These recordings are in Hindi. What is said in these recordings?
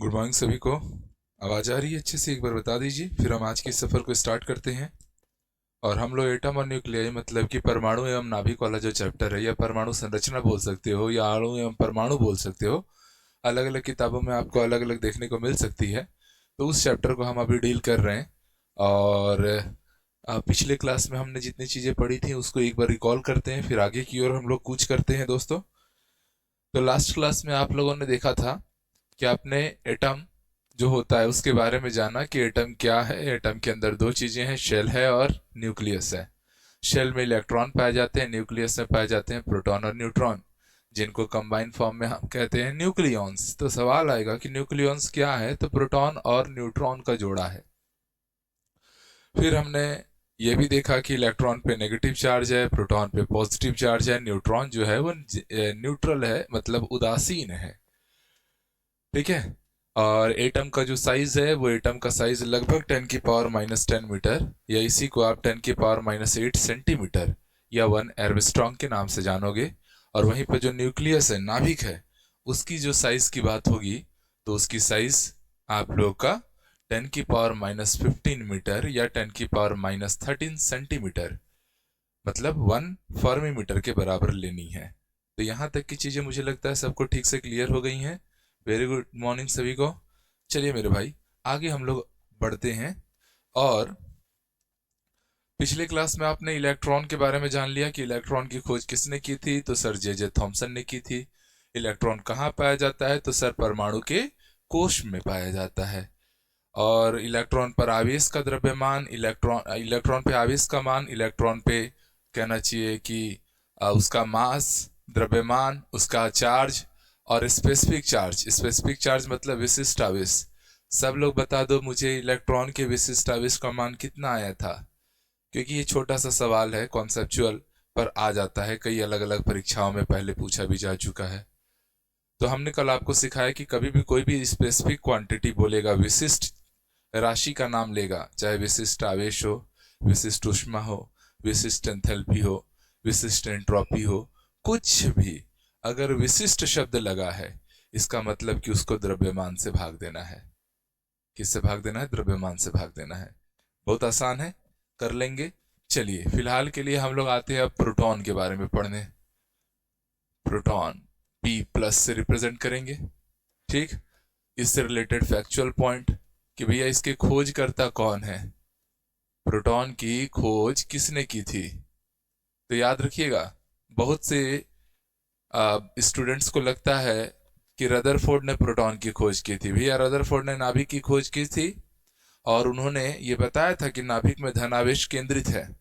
गुड मॉर्निंग सभी को। आवाज़ आ रही है अच्छे से? एक बार बता दीजिए, फिर हम आज के सफ़र को स्टार्ट करते हैं। और हम लोग एटम और न्यूक्लियाई मतलब कि परमाणु एवं नाभिक वाला जो चैप्टर है, या परमाणु संरचना बोल सकते हो या अणु एवं परमाणु बोल सकते हो, अलग अलग किताबों में आपको अलग अलग देखने को मिल सकती है। तो उस चैप्टर को हम अभी डील कर रहे हैं। और पिछले क्लास में हमने जितनी चीज़ें पढ़ी थी उसको एक बार रिकॉल करते हैं, फिर आगे की ओर हम लोग कूच करते हैं दोस्तों। तो लास्ट क्लास में आप लोगों ने देखा था कि आपने एटम जो होता है उसके बारे में जाना कि एटम क्या है। एटम के अंदर दो चीजें हैं, शेल है और न्यूक्लियस है। शेल में इलेक्ट्रॉन पाए जाते हैं, न्यूक्लियस में पाए जाते हैं प्रोटॉन और न्यूट्रॉन, जिनको कंबाइन फॉर्म में हम कहते हैं न्यूक्लियॉन्स। तो सवाल आएगा कि न्यूक्लियॉन्स क्या है, तो प्रोटॉन और न्यूट्रॉन का जोड़ा है। फिर हमने ये भी देखा कि इलेक्ट्रॉन पे नेगेटिव चार्ज है, प्रोटॉन पे पॉजिटिव चार्ज है, न्यूट्रॉन जो है वो न्यूट्रल है, मतलब उदासीन है। ठीक है। और एटम का जो साइज है वो एटम का साइज लगभग 10⁻⁻10 मीटर, या इसी को आप 10⁻⁸ सेंटीमीटर या 1 एर्मस्ट्रॉन्ग के नाम से जानोगे। और वहीं पर जो न्यूक्लियस है, नाभिक है, उसकी जो साइज की बात होगी तो उसकी साइज आप लोग का 10⁻⁻15 मीटर या 10⁻⁻13 सेंटीमीटर, मतलब 1 फर्मी मीटर के बराबर लेनी है। तो यहाँ तक की चीज़ें मुझे लगता है सबको ठीक से क्लियर हो गई हैं। वेरी गुड मॉर्निंग सभी को। चलिए मेरे भाई, आगे हम लोग बढ़ते हैं। और पिछले क्लास में आपने इलेक्ट्रॉन के बारे में जान लिया कि इलेक्ट्रॉन की खोज किसने की थी, तो सर जे थॉमसन ने की थी। इलेक्ट्रॉन कहाँ पाया जाता है, तो सर परमाणु के कोश में पाया जाता है। और इलेक्ट्रॉन पर आवेश का द्रव्यमान, इलेक्ट्रॉन पे आवेश का मान, इलेक्ट्रॉन पे कहना चाहिए कि उसका मास, द्रव्यमान, उसका चार्ज और स्पेसिफिक चार्ज मतलब विशिष्ट आवेश। सब लोग बता दो मुझे, इलेक्ट्रॉन के विशिष्ट आवेश का मान कितना आया था? क्योंकि ये छोटा सा सवाल है, कॉन्सेप्चुअल, पर आ जाता है, कई अलग अलग परीक्षाओं में पहले पूछा भी जा चुका है। तो हमने कल आपको सिखाया कि कभी भी कोई भी स्पेसिफिक क्वांटिटी बोलेगा, विशिष्ट राशि का नाम लेगा, चाहे विशिष्ट आवेश हो, विशिष्ट ऊष्मा हो, विशिष्ट एंथैल्पी हो, विशिष्ट एंट्रोपी हो, कुछ भी अगर विशिष्ट शब्द लगा है, इसका मतलब कि उसको द्रव्यमान से भाग देना है। किससे भाग देना है? द्रव्यमान से भाग देना है। बहुत आसान है, कर लेंगे। चलिए फिलहाल के लिए हम लोग आते हैं अब प्रोटॉन के बारे में पढ़ने। प्रोटॉन P+ से रिप्रेजेंट करेंगे। ठीक। इससे रिलेटेड फैक्चुअल पॉइंट कि भैया इसके खोजकर्ता कौन है, प्रोटॉन की खोज किसने की थी। तो याद रखिएगा, बहुत से स्टूडेंट्स को लगता है कि रदरफोर्ड ने प्रोटॉन की खोज की थी। भैया रदरफोर्ड ने नाभिक की खोज की थी, और उन्होंने ये बताया था कि नाभिक में धनावेश केंद्रित है,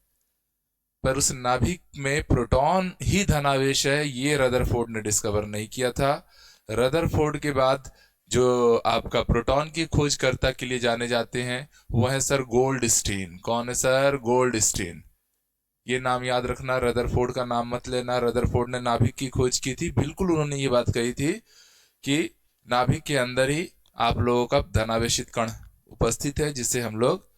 पर उस नाभिक में प्रोटॉन ही धनावेश है, ये रदरफोर्ड ने डिस्कवर नहीं किया था। रदरफोर्ड के बाद जो आपका प्रोटॉन की खोजकर्ता के लिए जाने जाते हैं वो है सर गोल्डस्टीन। कौन है सर? गोल्डस्टीन। ये नाम याद रखना, रदरफोर्ड का नाम मत लेना। रदरफोर्ड ने नाभिक की खोज की थी, बिल्कुल उन्होंने ये बात कही थी कि नाभिक के अंदर ही आप लोगों का धनावेशित कण उपस्थित है, जिसे हम लोग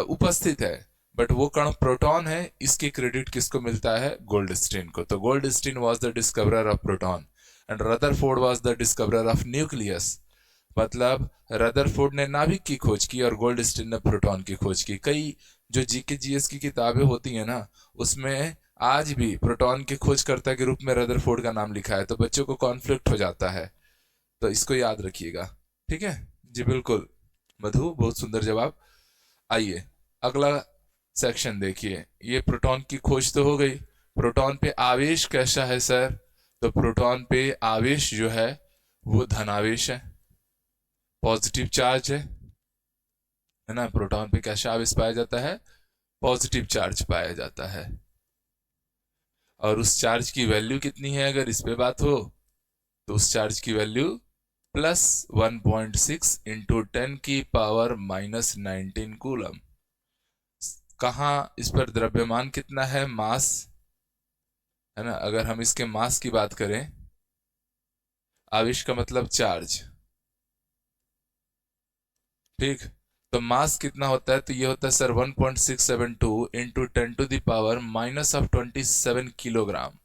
उपस्थित है, बट वो कण प्रोटॉन है। इसकी क्रेडिट किसको मिलता है? गोल्डस्टीन को। तो Goldstein was the discoverer of proton and Rutherford was the discoverer of nucleus. मतलब रदरफोर्ड ने नाभिक की खोज की और गोल्डस्टीन ने प्रोटॉन की खोज की। कई जो जीके जीएस की किताबें होती है ना, उसमें आज भी प्रोटॉन के खोजकर्ता के रूप में रदरफोर्ड का नाम लिखा है, तो बच्चों को कॉन्फ्लिक्ट हो जाता है, तो इसको याद रखिएगा। ठीक है जी, बिल्कुल। मधु, बहुत सुंदर जवाब। आइए अगला सेक्शन देखिए। ये प्रोटॉन की खोज तो हो गई। प्रोटॉन पे आवेश कैसा है सर? तो प्रोटॉन पे आवेश जो है वो धनावेश है, पॉजिटिव चार्ज है ना। प्रोटॉन पे कैसा आवेश पाया जाता है? पॉजिटिव चार्ज पाया जाता है। और उस चार्ज की वैल्यू कितनी है अगर इस पे बात हो, तो उस चार्ज की वैल्यू +1.6 इंटू 10⁻⁻19 कूलम। कहाँ इस पर द्रव्यमान कितना है? मास है ना। अगर हम इसके मास की बात करें, आवेश का मतलब चार्ज, ठीक। तो मास कितना होता है? तो ये होता है सर 1.672 इंटू 10⁻⁻27 किलोग्राम।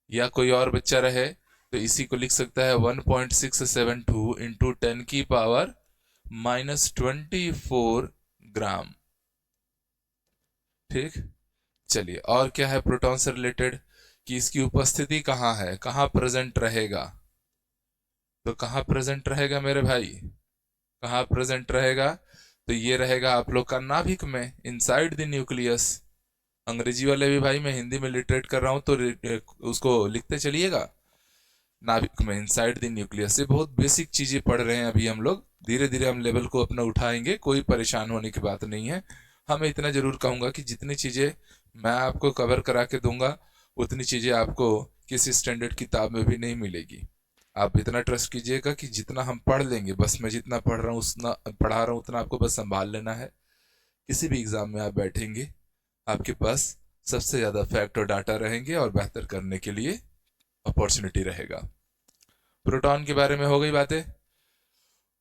या कोई और बच्चा रहे तो इसी को लिख सकता है 1.672 इंटू 10⁻⁻24 ग्राम। ठीक। चलिए, और क्या है प्रोटॉन से रिलेटेड, कि इसकी उपस्थिति कहाँ है, कहाँ प्रेजेंट रहेगा। तो कहाँ प्रेजेंट रहेगा मेरे भाई, कहाँ प्रेजेंट रहेगा, तो ये रहेगा आप लोग का नाभिक में, इनसाइड द न्यूक्लियस। अंग्रेजी वाले भी भाई, मैं हिंदी में लिटरेट कर रहा हूँ तो उसको लिखते चलिएगा, नाभिक में, इनसाइड द न्यूक्लियस। ये बहुत बेसिक चीजें पढ़ रहे हैं अभी हम लोग, धीरे धीरे हम लेवल को अपना उठाएंगे, कोई परेशान होने की बात नहीं है। हमें इतना जरूर कहूंगा कि जितनी चीजें मैं आपको कवर करा के दूंगा, उतनी चीजें आपको किसी स्टैंडर्ड किताब में भी नहीं मिलेगी। आप इतना ट्रस्ट कीजिएगा कि जितना हम पढ़ लेंगे, बस मैं जितना पढ़ रहा हूँ उतना पढ़ा रहा हूँ, उतना आपको बस संभाल लेना है। किसी भी एग्जाम में आप बैठेंगे, आपके पास सबसे ज्यादा फैक्ट और डाटा रहेंगे और बेहतर करने के लिए अपॉर्चुनिटी रहेगा। प्रोटॉन के बारे में हो गई बातें।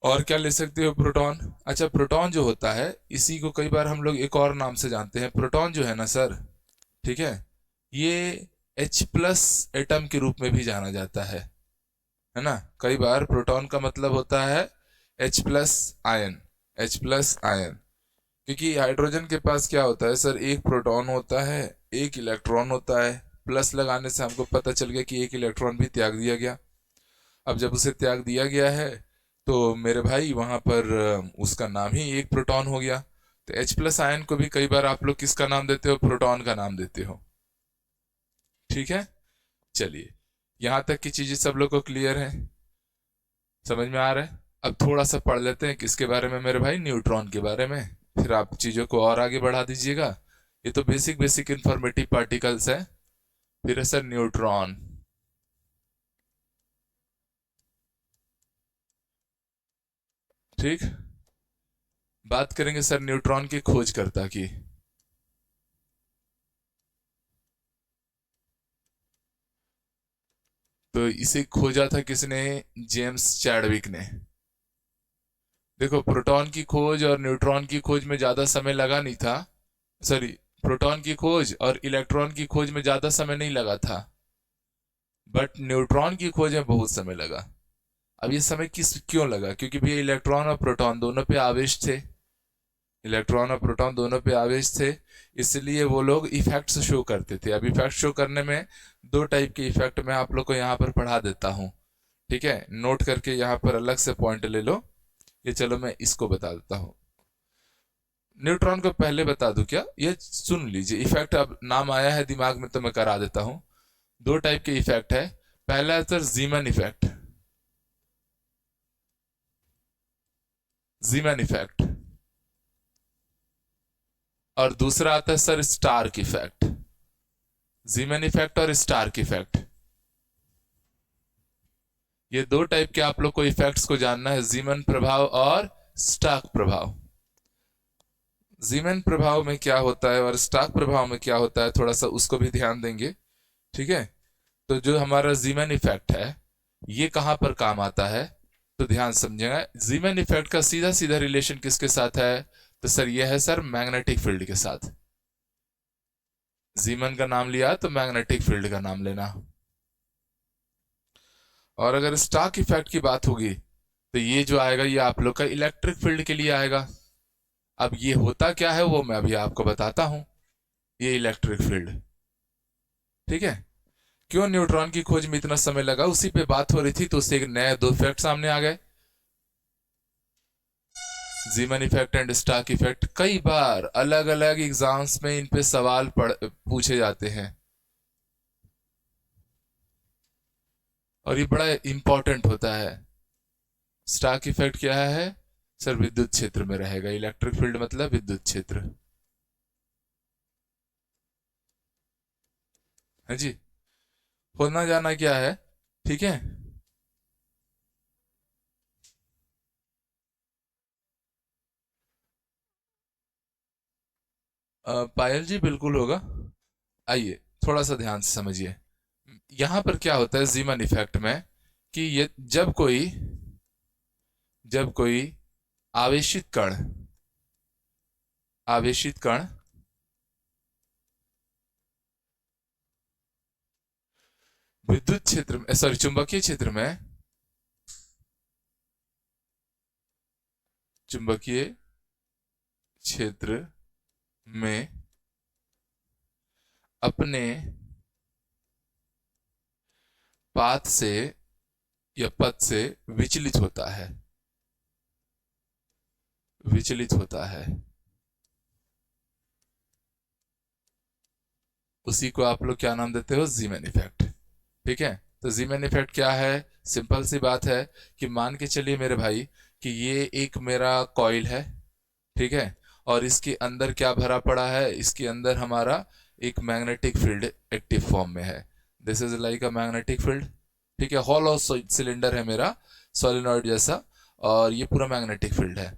और क्या ले सकते हो प्रोटॉन। अच्छा, प्रोटॉन जो होता है, इसी को कई बार हम लोग एक और नाम से जानते हैं। प्रोटॉन जो है ना सर, ठीक है, ये H+ एटम के रूप में भी जाना जाता है ना। कई बार प्रोटॉन का मतलब होता है H+ आयन, H+ आयन। क्योंकि हाइड्रोजन के पास क्या होता है सर, एक प्रोटॉन होता है, एक इलेक्ट्रॉन होता है। प्लस लगाने से हमको पता चल गया कि एक इलेक्ट्रॉन भी त्याग दिया गया। अब जब उसे त्याग दिया गया है, तो मेरे भाई वहां पर उसका नाम ही एक प्रोटॉन हो गया। तो H+ आयन को भी कई बार आप लोग किसका नाम देते हो, प्रोटॉन का नाम देते हो। ठीक है, चलिए, यहां तक की चीजें सब लोग को क्लियर है, समझ में आ रहा है। अब थोड़ा सा पढ़ लेते हैं किसके बारे में मेरे भाई, न्यूट्रॉन के बारे में, फिर आप चीजों को और आगे बढ़ा दीजिएगा। ये तो बेसिक बेसिक इंफॉर्मेटिव पार्टिकल्स है। फिर है सर न्यूट्रॉन। ठीक, बात करेंगे सर न्यूट्रॉन की खोजकर्ता की। तो इसे खोजा था किसने, जेम्स चैडविक ने। देखो, प्रोटॉन की खोज और न्यूट्रॉन की खोज में ज्यादा समय लगा नहीं था, सॉरी, प्रोटॉन की खोज और इलेक्ट्रॉन की खोज में ज्यादा समय नहीं लगा था, बट न्यूट्रॉन की खोज में बहुत समय लगा। अब ये समय किस क्यों लगा, क्योंकि भैया इलेक्ट्रॉन और प्रोटॉन दोनों पे आवेश थे, इलेक्ट्रॉन और प्रोटॉन दोनों पे आवेश थे, इसलिए वो लोग इफेक्ट्स शो करते थे। अब इफेक्ट शो करने में दो टाइप के इफेक्ट मैं आप लोग को यहाँ पर पढ़ा देता हूँ। ठीक है, नोट करके यहाँ पर अलग से पॉइंट ले लो। ये चलो मैं इसको बता देता हूँ। न्यूट्रॉन को पहले बता दूं क्या, ये सुन लीजिए इफेक्ट, अब नाम आया है दिमाग में तो मैं करा देता हूं। दो टाइप के इफेक्ट है। पहला है sir Zeeman effect, Zeeman effect. और दूसरा आता है sir Stark effect. Zeeman effect और स्टार्क इफेक्ट, ये दो टाइप के आप लोग को इफेक्ट्स को जानना है, जीमन प्रभाव और स्टार्क प्रभाव। जीमन प्रभाव में क्या होता है और स्टार्क प्रभाव में क्या होता है, थोड़ा सा उसको भी ध्यान देंगे। ठीक है, तो जो हमारा जीमन इफेक्ट है, ये कहां पर काम आता है, तो ध्यान समझेगा। जीमन इफेक्ट का सीधा सीधा रिलेशन किसके साथ है, तो सर ये है सर मैग्नेटिक फील्ड के साथ। जीमन का नाम लिया तो मैग्नेटिक फील्ड का नाम लेना। और अगर स्टार्क इफेक्ट की बात होगी, तो ये जो आएगा ये आप लोग का इलेक्ट्रिक फील्ड के लिए आएगा। अब ये होता क्या है वो मैं अभी आपको बताता हूं, ये इलेक्ट्रिक फील्ड। ठीक है, क्यों न्यूट्रॉन की खोज में इतना समय लगा, उसी पे बात हो रही थी, तो उससे एक नए दो फैक्ट सामने आ गए, Zeeman effect and Stark effect. कई बार अलग अलग एग्जाम्स में इन पे सवाल पूछे जाते हैं, और ये बड़ा इंपॉर्टेंट होता है। स्टार्क इफेक्ट क्या है सर, विद्युत क्षेत्र में रहेगा, इलेक्ट्रिक फील्ड मतलब विद्युत क्षेत्र है जी। होना जाना क्या है, ठीक है। पायल जी बिल्कुल होगा। आइए थोड़ा सा ध्यान से समझिए, यहां पर क्या होता है जीमन इफेक्ट में, कि ये जब कोई आवेशित कण, आवेशित कण विद्युत क्षेत्र में, सॉरी, चुंबकीय क्षेत्र में, चुंबकीय क्षेत्र में अपने पाथ से या पथ से विचलित होता है, विचलित होता है, उसी को आप लोग क्या नाम देते हो, जीमैन इफेक्ट। ठीक है, तो जीमैन इफेक्ट क्या है, सिंपल सी बात है कि मान के चलिए मेरे भाई कि ये एक मेरा कॉइल है, ठीक है, और इसके अंदर क्या भरा पड़ा है, इसके अंदर हमारा एक मैग्नेटिक फील्ड एक्टिव फॉर्म में है। This is like a magnetic field, ठीक है, हॉलो सिलेंडर है मेरा, सोलिनॉइड जैसा, और ये पूरा मैग्नेटिक फील्ड है।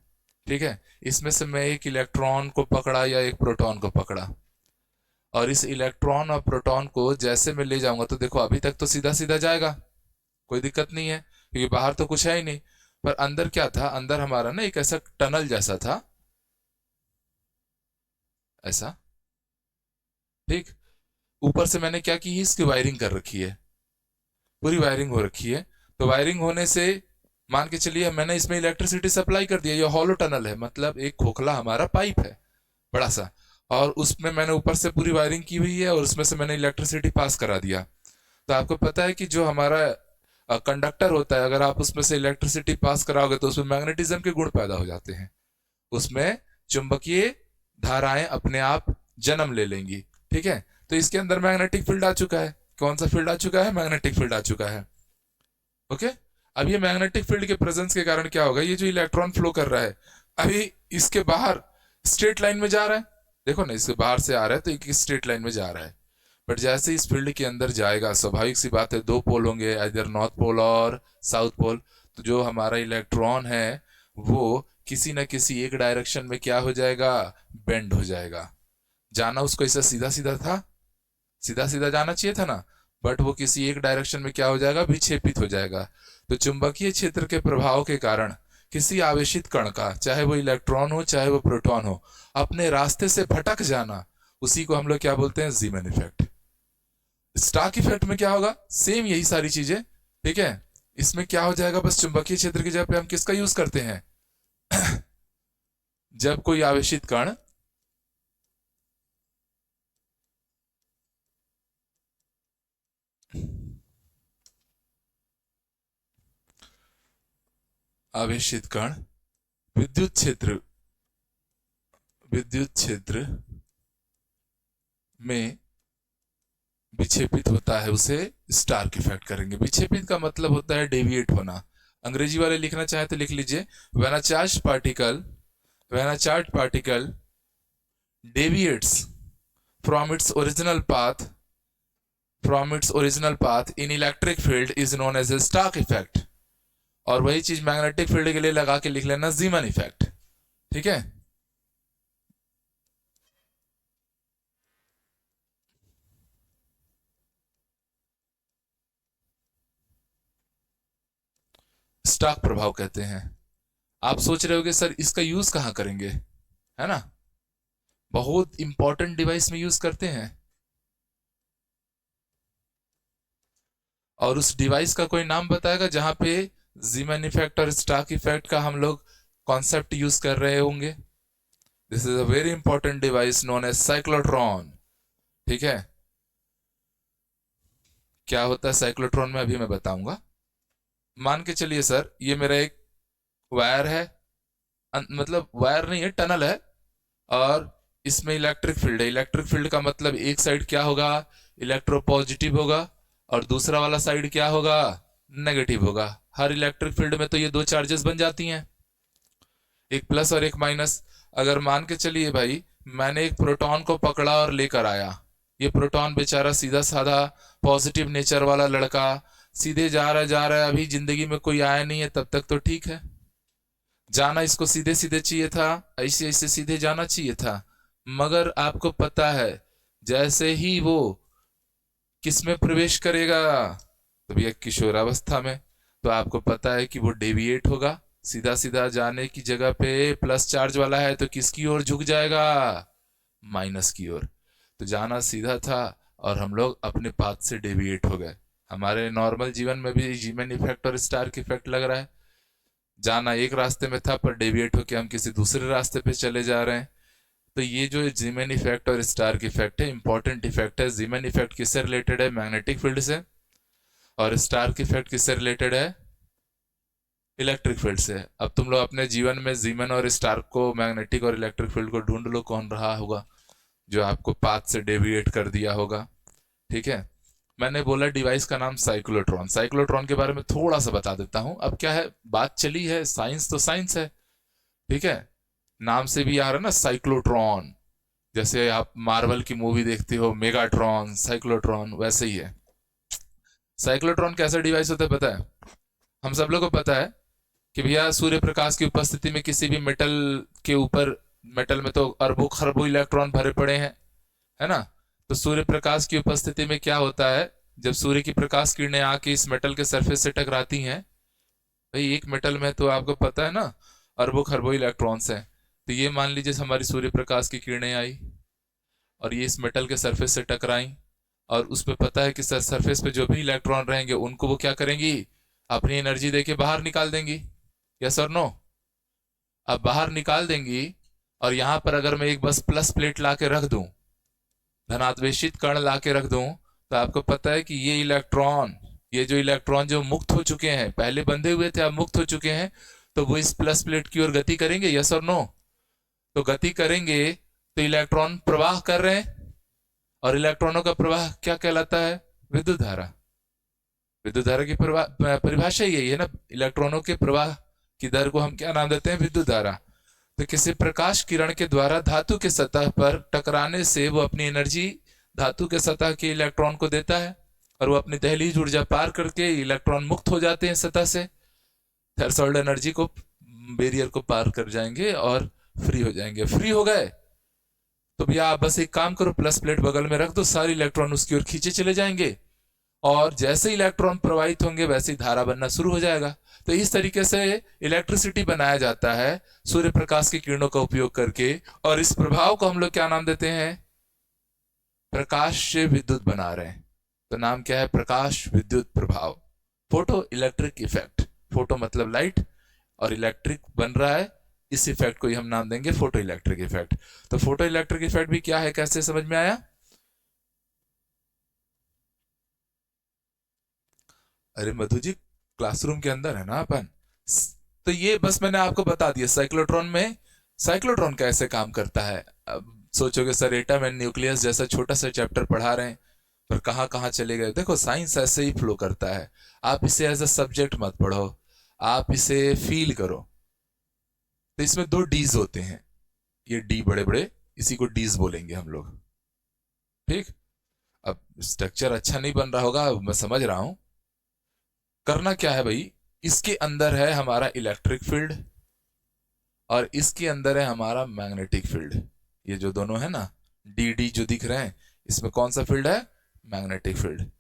ठीक है, इसमें से मैं एक इलेक्ट्रॉन को पकड़ा या एक प्रोटॉन को पकड़ा, और इस इलेक्ट्रॉन और प्रोटॉन को जैसे मैं ले जाऊंगा, तो देखो अभी तक तो सीधा सीधा जाएगा, कोई दिक्कत नहीं है, क्योंकि बाहर तो कुछ है ही नहीं, पर अंदर क्या था, अंदर हमारा ना एक ऐसा टनल जैसा था, ऐसा, ठीक, ऊपर से मैंने क्या की, इसकी वायरिंग कर रखी है, पूरी वायरिंग हो रखी है। तो वायरिंग होने से मान के चलिए मैंने इसमें इलेक्ट्रिसिटी सप्लाई कर दिया, ये हॉलो टनल है, मतलब एक खोखला हमारा पाइप है बड़ा सा, और उसमें मैंने ऊपर से पूरी वायरिंग की हुई है, और उसमें से मैंने इलेक्ट्रिसिटी पास करा दिया। तो आपको पता है कि जो हमारा कंडक्टर होता है, अगर आप उसमें से इलेक्ट्रिसिटी पास कराओगे तो उसमें मैग्नेटिज्म के गुण पैदा हो जाते हैं, उसमें चुंबकीय धाराएं अपने आप जन्म ले लेंगी। ठीक है, तो इसके अंदर मैग्नेटिक फील्ड आ चुका है, कौन सा फील्ड आ चुका है, मैग्नेटिक फील्ड आ चुका है। ओके, अब ये मैग्नेटिक फील्ड के प्रेजेंस के कारण क्या होगा, ये जो इलेक्ट्रॉन फ्लो कर रहा है अभी इसके बाहर स्ट्रेट लाइन में जा रहा है, देखो ना, इसके बाहर से आ रहा है तो एक स्ट्रेट लाइन में जा रहा है, बट जैसे इस फील्ड के अंदर जाएगा, स्वाभाविक सी बात है, दो पोल होंगे, इधर नॉर्थ पोल और साउथ पोल, तो जो हमारा इलेक्ट्रॉन है वो किसी ना किसी एक डायरेक्शन में क्या हो जाएगा, बेंड हो जाएगा। जाना उसको ऐसा सीधा सीधा था, सीधा सीधा जाना चाहिए था ना, बट वो किसी एक डायरेक्शन में क्या हो जाएगा, विक्षेपित हो जाएगा। तो चुंबकीय क्षेत्र के प्रभाव के कारण किसी आवेशित कण का, चाहे वो इलेक्ट्रॉन हो चाहे वो प्रोटॉन हो, अपने रास्ते से भटक जाना, उसी को हम लोग क्या बोलते हैं, जीमैन इफेक्ट। स्टार्क इफेक्ट में क्या होगा, सेम यही सारी चीजें, ठीक है, इसमें क्या हो जाएगा, बस चुंबकीय क्षेत्र की जगह पे हम किसका यूज करते हैं जब कोई आवेशित कण आवेशित कण विद्युत क्षेत्र, विद्युत क्षेत्र में विक्षेपित होता है, उसे स्टार्क इफेक्ट करेंगे। विक्षेपित का मतलब होता है डेविएट होना, अंग्रेजी वाले लिखना चाहे तो लिख लीजिए, when a charge particle, when a charge particle deviates from its original path, from its original path in electric field is known as a Stark effect। और वही चीज मैग्नेटिक फील्ड के लिए लगा के लिख लेना, जीमन इफेक्ट। ठीक है, स्टार्क प्रभाव कहते हैं। आप सोच रहे होगे सर इसका यूज कहां करेंगे, है ना, बहुत इंपॉर्टेंट डिवाइस में यूज करते हैं, और उस डिवाइस का कोई नाम बताएगा जहां पे जीमैन इफेक्ट और स्टार्क इफेक्ट का हम लोग कॉन्सेप्ट यूज कर रहे होंगे। This is a very important device known as cyclotron. ठीक है, क्या होता है साइक्लोट्रॉन में अभी मैं बताऊंगा। मान के चलिए सर ये मेरा एक वायर है, मतलब वायर नहीं है, टनल है, और इसमें इलेक्ट्रिक फील्ड है। इलेक्ट्रिक फील्ड का मतलब एक साइड क्या होगा, इलेक्ट्रोपॉजिटिव होगा, और दूसरा वाला साइड क्या होगा, नेगेटिव होगा। हर इलेक्ट्रिक फील्ड में तो ये दो चार्जेस बन जाती हैं, एक प्लस और एक माइनस। अगर मान के चलिए भाई मैंने एक प्रोटॉन को पकड़ा और लेकर आया, ये प्रोटॉन बेचारा सीधा साधा पॉजिटिव नेचर वाला लड़का सीधे जा रहा है, अभी जिंदगी में कोई आया नहीं है, तब तक तो ठीक है, जाना इसको सीधे सीधे चाहिए था, ऐसे ऐसे सीधे जाना चाहिए था। मगर आपको पता है जैसे ही वो किस में प्रवेश करेगा, तो भैया किशोरावस्था में, तो आपको पता है कि वो डेविएट होगा, सीधा सीधा जाने की जगह पे प्लस चार्ज वाला है तो किसकी ओर झुक जाएगा, माइनस की ओर। तो जाना सीधा था और हम लोग अपने पाथ से डेविएट हो गए। हमारे नॉर्मल जीवन में भी जीमैन इफेक्ट और स्टार्क इफेक्ट लग रहा है। जाना एक रास्ते में था पर डेविएट होकर हम किसी दूसरे रास्ते पे चले जा रहे हैं। तो ये जो जीमैन इफेक्ट और स्टार्क इफेक्ट है, इंपॉर्टेंट इफेक्ट है। जीमैन इफेक्ट किससे रिलेटेड है? मैग्नेटिक फील्ड से। और स्टार्क इफेक्ट किससे रिलेटेड है? इलेक्ट्रिक फील्ड से। अब तुम लोग अपने जीवन में जीमैन और स्टार्क को, मैग्नेटिक और इलेक्ट्रिक फील्ड को ढूंढ लो, कौन रहा होगा जो आपको पाथ से डेविएट कर दिया होगा। ठीक है, मैंने बोला डिवाइस का नाम साइक्लोट्रॉन। साइक्लोट्रॉन के बारे में थोड़ा सा बता देता हूं। अब क्या है, बात चली है, साइंस तो साइंस है, ठीक है। नाम से भी आ रहा है ना साइक्लोट्रॉन, जैसे आप मार्वल की मूवी देखते हो मेगाट्रॉन, साइक्लोट्रॉन, वैसे ही है। साइक्लोट्रॉन कैसा डिवाइस होता है पता है? हम सब लोग को पता है कि भैया सूर्य प्रकाश की उपस्थिति में किसी भी मेटल के ऊपर, मेटल में तो अरबों खरबों इलेक्ट्रॉन भरे पड़े हैं, है ना। तो सूर्य प्रकाश की उपस्थिति में क्या होता है, जब सूर्य की प्रकाश किरणें आके इस मेटल के सरफेस से टकराती हैं, भाई एक मेटल में तो आपको पता है ना अरबों खरबों इलेक्ट्रॉन्स हैं। तो ये मान लीजिए हमारी सूर्य प्रकाश की किरणें आई और ये इस मेटल के सरफेस से टकराई, और उस पर पता है कि सरफेस पे जो भी इलेक्ट्रॉन रहेंगे उनको वो क्या करेंगी, अपनी एनर्जी देके बाहर निकाल देंगी। यस और नो? अब बाहर निकाल देंगी, और यहां पर अगर मैं एक बस प्लस प्लेट ला के रख दूं, धनात्वेशित कण ला के रख दूं, तो आपको पता है कि ये जो इलेक्ट्रॉन जो मुक्त हो चुके हैं, पहले बंधे हुए थे अब मुक्त हो चुके हैं, तो वो इस प्लस प्लेट की ओर गति करेंगे। यस और नो? तो गति करेंगे तो इलेक्ट्रॉन प्रवाह कर रहे हैं, और इलेक्ट्रॉनों का प्रवाह क्या कहलाता है? विद्युत धारा। विद्युत धारा की परिभाषा यही है ना, इलेक्ट्रॉनों के प्रवाह की दर को हम क्या नाम देते हैं? विद्युत धारा। तो किसी प्रकाश किरण के द्वारा धातु के सतह पर टकराने से वो अपनी एनर्जी धातु के सतह के इलेक्ट्रॉन को देता है, और वो अपनी दहलीज ऊर्जा पार करके इलेक्ट्रॉन मुक्त हो जाते हैं सतह से, थ्रेशोल्ड एनर्जी को, बैरियर को पार कर जाएंगे और फ्री हो जाएंगे। फ्री हो गए तो भैया आप बस एक काम करो, प्लस प्लेट बगल में रख दो, सारे इलेक्ट्रॉन उसकी ओर खींचे चले जाएंगे, और जैसे इलेक्ट्रॉन प्रवाहित होंगे वैसे ही धारा बनना शुरू हो जाएगा। तो इस तरीके से इलेक्ट्रिसिटी बनाया जाता है सूर्य प्रकाश की किरणों का उपयोग करके, और इस प्रभाव को हम लोग क्या नाम देते हैं? प्रकाश से विद्युत बना रहे हैं, तो नाम क्या है? प्रकाश विद्युत प्रभाव, फोटो इलेक्ट्रिक इफेक्ट। फोटो मतलब लाइट, और इलेक्ट्रिक बन रहा है, इस इफेक्ट को ही हम नाम देंगे फोटो इलेक्ट्रिक इफेक्ट। तो फोटो इलेक्ट्रिक इफेक्ट भी क्या है, कैसे समझ में आया? अरे मधु जी, क्लासरूम के अंदर है ना अपन। तो ये बस मैंने आपको बता दिया साइक्लोट्रॉन में, साइक्लोट्रॉन कैसे काम करता है। अब सोचोगे सर एटम एंड न्यूक्लियस जैसा छोटा सा चैप्टर पढ़ा रहे हैं, पर कहाँ कहाँ चले गए। देखो साइंस ऐसे ही फ्लो करता है, आप इसे एज अ सब्जेक्ट मत पढ़ो, आप इसे फील करो। तो इसमें दो डीज होते हैं, ये डी बड़े बड़े, इसी को डीज बोलेंगे हम लोग, ठीक। अब स्ट्रक्चर अच्छा नहीं बन रहा होगा, मैं समझ रहा हूं। करना क्या है भाई, इसके अंदर है हमारा इलेक्ट्रिक फील्ड, और इसके अंदर है हमारा मैग्नेटिक फील्ड। ये जो दोनों है ना, डी डी जो दिख रहे हैं, इसमें कौन सा फील्ड है? Magnetic field.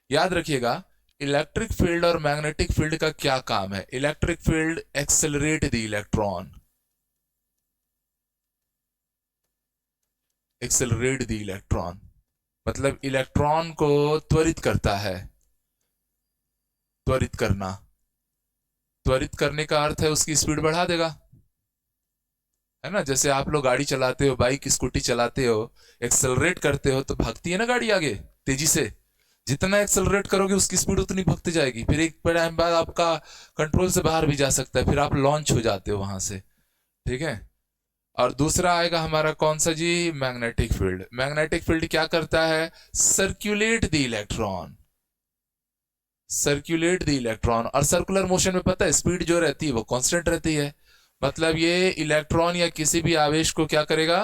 याद रखिएगा, इलेक्ट्रिक फील्ड और मैग्नेटिक फील्ड का क्या काम है? Electric field accelerate the electron, accelerate the electron मतलब इलेक्ट्रॉन को त्वरित करता है। त्वरित करना, त्वरित करने का अर्थ है उसकी स्पीड बढ़ा देगा, है ना। जैसे आप लोग गाड़ी चलाते हो, बाइक स्कूटी चलाते हो, एक्सेलरेट करते हो तो भागती है ना गाड़ी आगे तेजी से। जितना एक्सेलरेट करोगे उसकी स्पीड उतनी भगती जाएगी, फिर एक टाइम बाद आपका कंट्रोल से बाहर भी जा सकता है, फिर आप लॉन्च हो जाते हो वहां से, ठीक है। और दूसरा आएगा हमारा कौन सा जी? Magnetic field. मैग्नेटिक फील्ड क्या करता है? Circulate the electron, circulate the electron. और सर्कुलर मोशन में पता है स्पीड जो रहती है वो कांस्टेंट रहती है, मतलब ये इलेक्ट्रॉन या किसी भी आवेश को क्या करेगा?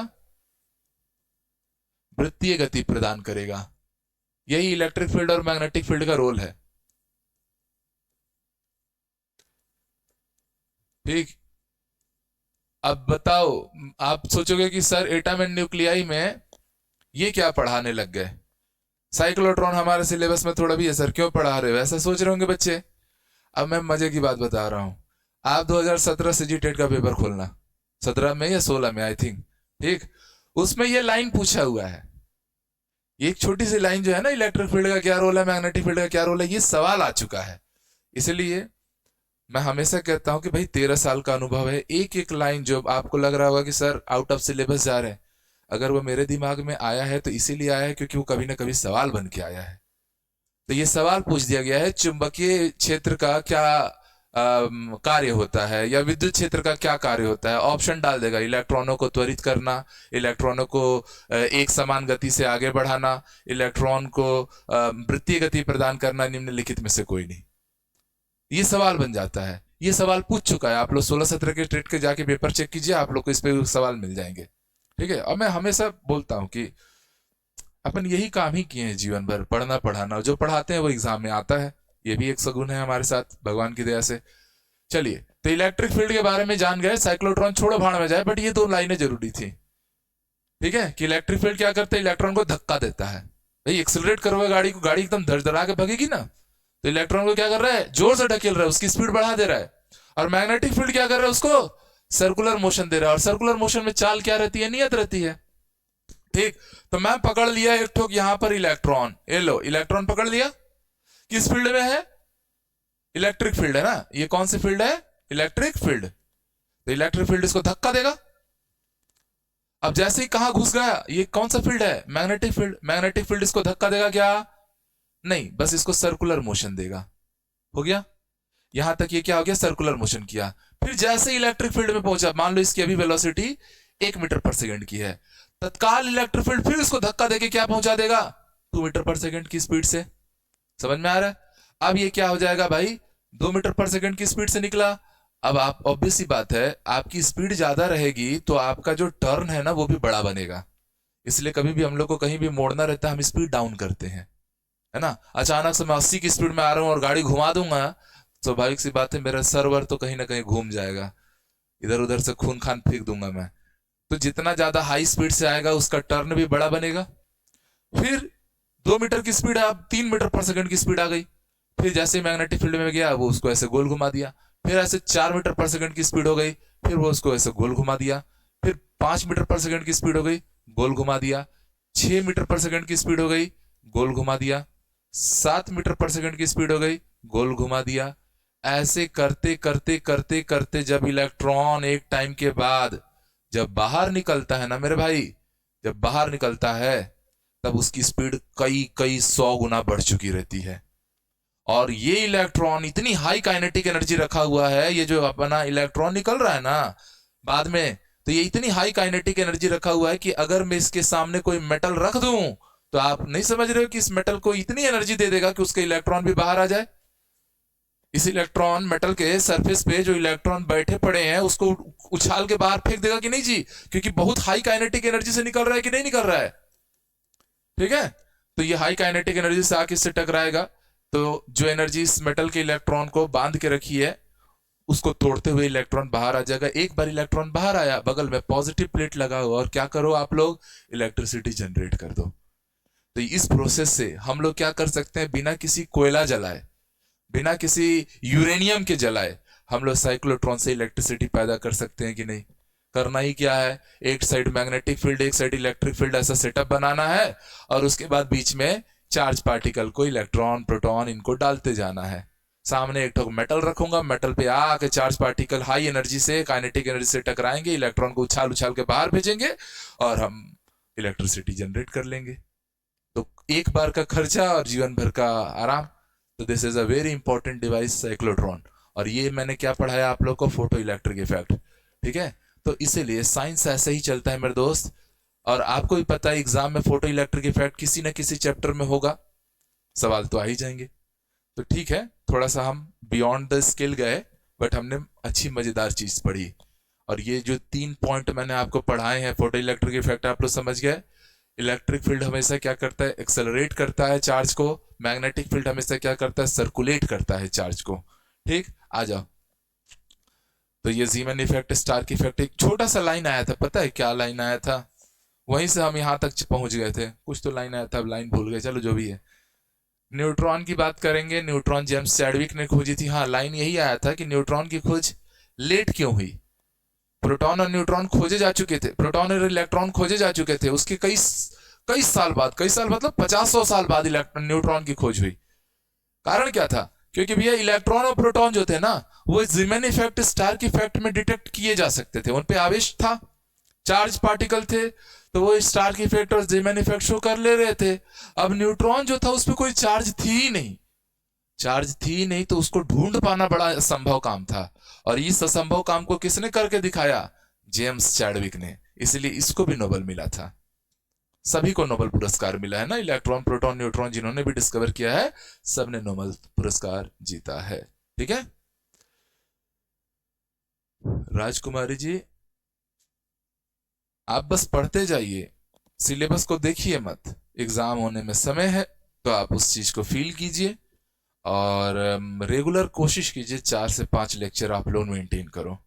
वृत्तीय गति प्रदान करेगा। यही इलेक्ट्रिक फील्ड और मैग्नेटिक फील्ड का रोल है, ठीक। अब बताओ, आप सोचोगे कि सर एटम एंड न्यूक्लियाई में ये क्या पढ़ाने लग गए, साइक्लोट्रॉन हमारे सिलेबस में थोड़ा भी है सर, क्यों पढ़ा रहे हो, ऐसा सोच रहे होंगे बच्चे। अब मैं मजे की बात बता रहा हूं, आप 2017 से जीटेट का पेपर खोलना, 17 में या 16 में आई थिंक, ठीक। उसमें ये लाइन पूछा हुआ है, ये एक छोटी सी लाइन जो है ना, इलेक्ट्रिक फील्ड का क्या रोल है, मैग्नेटिक फील्ड का क्या रोल है, ये सवाल आ चुका है। इसलिए मैं हमेशा कहता हूं कि भाई 13 साल का अनुभव है, एक एक लाइन जो आपको लग रहा होगा कि सर आउट ऑफ सिलेबस जा रहे हैं, अगर वो मेरे दिमाग में आया है तो इसीलिए आया है क्योंकि वो कभी ना कभी सवाल बन के आया है। तो ये सवाल पूछ दिया गया है, चुंबकीय क्षेत्र का क्या कार्य होता है, या विद्युत क्षेत्र का क्या कार्य होता है। ऑप्शन डाल देगा, इलेक्ट्रॉनों को त्वरित करना, इलेक्ट्रॉनों को एक समान गति से आगे बढ़ाना, इलेक्ट्रॉन को वृत्तीय गति प्रदान करना, निम्नलिखित में से कोई नहीं। ये सवाल बन जाता है। ये सवाल पूछ चुका है, आप लोग 16-17 के ट्रेड के जाके पेपर चेक कीजिए, आप लोग को इस पे सवाल मिल जाएंगे। ठीक है, और मैं हमेशा बोलता हूं कि अपन यही काम ही किए हैं जीवन भर, पढ़ना पढ़ाना, जो पढ़ाते हैं वो एग्जाम में आता है। ये भी एक सगुन है हमारे साथ भगवान की दया से। चलिए, तो इलेक्ट्रिक फील्ड के बारे में जान गए, साइक्लोट्रॉन छोड़ो भाड़ में जाए, बट ये 2 लाइनें जरूरी थी। ठीक है, कि इलेक्ट्रिक फील्ड क्या करता है, इलेक्ट्रॉन को धक्का देता है। भाई एक्सिलरेट करोगे गाड़ी को, गाड़ी एकदम धड़धड़ा के भगेगी ना, तो इलेक्ट्रॉन को क्या कर रहा है, जोर से ढकेल रहा है, उसकी स्पीड बढ़ा दे रहा है। और मैग्नेटिक फील्ड क्या कर रहा है, उसको सर्कुलर मोशन दे रहा है। और सर्कुलर मोशन में चाल क्या रहती है, नियत रहती है। ठीक, तो मैं पकड़ लिया एक ठोक यहां पर इलेक्ट्रॉन, ये लो इलेक्ट्रॉन पकड़ लिया, किस फील्ड में है, इलेक्ट्रिक फील्ड है ना, ये कौन सी फील्ड है, इलेक्ट्रिक फील्ड। तो इलेक्ट्रिक फील्ड इसको धक्का देगा। अब जैसे ही कहां घुस गया, ये कौन सा फील्ड है, मैग्नेटिक फील्ड। मैग्नेटिक फील्ड इसको धक्का देगा क्या, नहीं, बस इसको सर्कुलर मोशन देगा। हो गया, यहां तक ये क्या हो गया, सर्कुलर मोशन किया। फिर जैसे इलेक्ट्रिक फील्ड में पहुंचा, मान लो इसकी अभी वेलोसिटी 1 मीटर पर सेकंड की है, तत्काल इलेक्ट्रिक फील्ड फिर इसको धक्का देके क्या पहुंचा देगा, 2 मीटर पर सेकंड की स्पीड से। समझ में आ रहा है। अब ये क्या हो जाएगा भाई, 2 मीटर पर सेकंड की स्पीड से निकला। अब आप, ऑब्वियस सी बात है, आपकी स्पीड ज्यादा रहेगी तो आपका जो टर्न है ना वो भी बड़ा बनेगा। इसलिए कभी भी हम लोग को कहीं भी मोड़ना रहता है, हम स्पीड डाउन करते हैं, है ना। अचानक से मैं 80 की स्पीड में आ रहा हूं और गाड़ी घुमा दूंगा, स्वाभाविक सी बात है मेरा सर्वर तो कहीं ना कहीं घूम जाएगा, इधर उधर से खून खान फेंक दूंगा मैं। तो जितना ज्यादा हाई स्पीड से आएगा उसका टर्न भी बड़ा बनेगा। फिर 2 मीटर की स्पीड है, अब 3 मीटर पर सेकंड की स्पीड आ गई। फिर जैसे मैग्नेटिक फील्ड में गया, वो उसको ऐसे गोल घुमा दिया। फिर ऐसे 4 मीटर पर सेकंड की स्पीड हो गई, फिर वो उसको ऐसे गोल घुमा दिया। फिर 5 मीटर पर सेकंड की स्पीड हो गई, गोल घुमा दिया। 6 मीटर पर सेकंड की स्पीड हो गई, गोल घुमा दिया। 7 मीटर पर सेकंड की स्पीड हो गई, गोल घुमा दिया। ऐसे करते करते करते करते जब इलेक्ट्रॉन एक टाइम के बाद जब बाहर निकलता है ना मेरे भाई, जब बाहर निकलता है तब उसकी स्पीड कई कई 100 गुना बढ़ चुकी रहती है। और ये इलेक्ट्रॉन इतनी हाई काइनेटिक एनर्जी रखा हुआ है, ये जो अपना इलेक्ट्रॉन निकल रहा है ना बाद में, तो ये इतनी हाई काइनेटिक एनर्जी रखा हुआ है कि अगर मैं इसके सामने कोई मेटल रख दूं तो आप नहीं समझ रहे हो कि इस मेटल को इतनी एनर्जी दे देगा कि उसके इलेक्ट्रॉन भी बाहर आ जाए। इस इलेक्ट्रॉन मेटल के सरफेस पे जो इलेक्ट्रॉन बैठे पड़े हैं उसको उछाल के बाहर फेंक देगा कि नहीं जी, क्योंकि बहुत हाई काइनेटिक एनर्जी से निकल रहा है कि नहीं निकल रहा है। ठीक है, तो ये हाई काइनेटिक एनर्जी से आके इससे टकराएगा, तो जो एनर्जी इस मेटल के इलेक्ट्रॉन को बांध के रखी है उसको तोड़ते हुए इलेक्ट्रॉन बाहर आ जाएगा। एक बार इलेक्ट्रॉन बाहर आया, बगल में पॉजिटिव प्लेट लगा हुआ, और क्या करो आप लोग, इलेक्ट्रिसिटी जनरेट कर दो। तो इस प्रोसेस से हम लोग क्या कर सकते हैं, बिना किसी कोयला जलाए, बिना किसी यूरेनियम के जलाए, हम लोग साइक्लोट्रॉन से इलेक्ट्रिसिटी पैदा कर सकते हैं कि नहीं। करना ही क्या है, एक साइड मैग्नेटिक फील्ड, एक साइड इलेक्ट्रिक फील्ड, ऐसा सेटअप बनाना है, और उसके बाद बीच में चार्ज पार्टिकल को, इलेक्ट्रॉन प्रोटॉन, इनको डालते जाना है। सामने एक ठोक मेटल रखूंगा, मेटल पे आके चार्ज पार्टिकल हाई एनर्जी से, काइनेटिक एनर्जी से टकराएंगे, इलेक्ट्रॉन को उछाल उछाल के बाहर भेजेंगे और हम इलेक्ट्रिसिटी जनरेट कर लेंगे। तो एक बार का खर्चा और जीवन भर का आराम। तो this is a very important device cyclotron. और ये मैंने क्या पढ़ाया आप लोग को, फोटो इलेक्ट्रिक इफेक्ट। ठीक है, तो इसीलिए साइंस ऐसे ही चलता है मेरे दोस्त। और आपको भी पता है एग्जाम में फोटो इलेक्ट्रिक इफेक्ट किसी न किसी चैप्टर में होगा, सवाल तो आ ही जाएंगे। तो ठीक है, थोड़ा सा हम बियॉन्ड द स्किल गए, बट हमने अच्छी मजेदार चीज पढ़ी। और ये जो 3 पॉइंट मैंने आपको पढ़ाए हैं, फोटो इलेक्ट्रिक इफेक्ट आप लोग समझ गए। इलेक्ट्रिक फील्ड हमेशा क्या करता है, एक्सेलरेट करता है चार्ज को। मैग्नेटिक फील्ड हमेशा क्या करता है, सर्कुलेट करता है चार्ज को। ठीक, आ जाओ। तो ये जीमन इफेक्ट, स्टार्क इफेक्ट, एक छोटा सा लाइन आया था, पता है क्या लाइन आया था, वहीं से हम यहां तक पहुंच गए थे। कुछ तो लाइन आया था, अब लाइन भूल गए, चलो जो भी है। न्यूट्रॉन की बात करेंगे, न्यूट्रॉन जेम्स चैडविक ने खोजी थी। हाँ, लाइन यही आया था कि न्यूट्रॉन की खोज लेट क्यों हुई। प्रोटॉन और न्यूट्रॉन खोजे जा चुके थे, प्रोटॉन और इलेक्ट्रॉन खोजे जा चुके थे, उसके कई कई साल मतलब 50-100 साल बाद इलेक्ट्रॉन न्यूट्रॉन की खोज हुई। कारण क्या था? क्योंकि भैया इलेक्ट्रॉन और प्रोटॉन जो थे ना, वो जीमेन इफेक्ट, स्टार्क इफेक्ट में डिटेक्ट किए जा सकते थे, उन पे आवेश था, चार्ज पार्टिकल थे, तो वो स्टार्क इफेक्ट और जीमेन इफेक्ट शो कर ले रहे थे। अब न्यूट्रॉन जो था उस पर कोई चार्ज थी ही नहीं, चार्ज थी ही नहीं, तो उसको ढूंढ पाना बड़ा असंभव काम था। और इस असंभव काम को किसने करके दिखाया? जेम्स चैडविक ने। इसलिए इसको भी नोबेल मिला था। सभी को नोबेल पुरस्कार मिला है ना, इलेक्ट्रॉन, प्रोटॉन, न्यूट्रॉन जिन्होंने भी डिस्कवर किया है, सबने नोबेल पुरस्कार जीता है। ठीक है राजकुमारी जी, आप बस पढ़ते जाइए, सिलेबस को देखिए मत। एग्जाम होने में समय है, तो आप उस चीज को फील कीजिए और रेगुलर कोशिश कीजिए 4 से 5 लेक्चर आप लोग मेंटेन करो।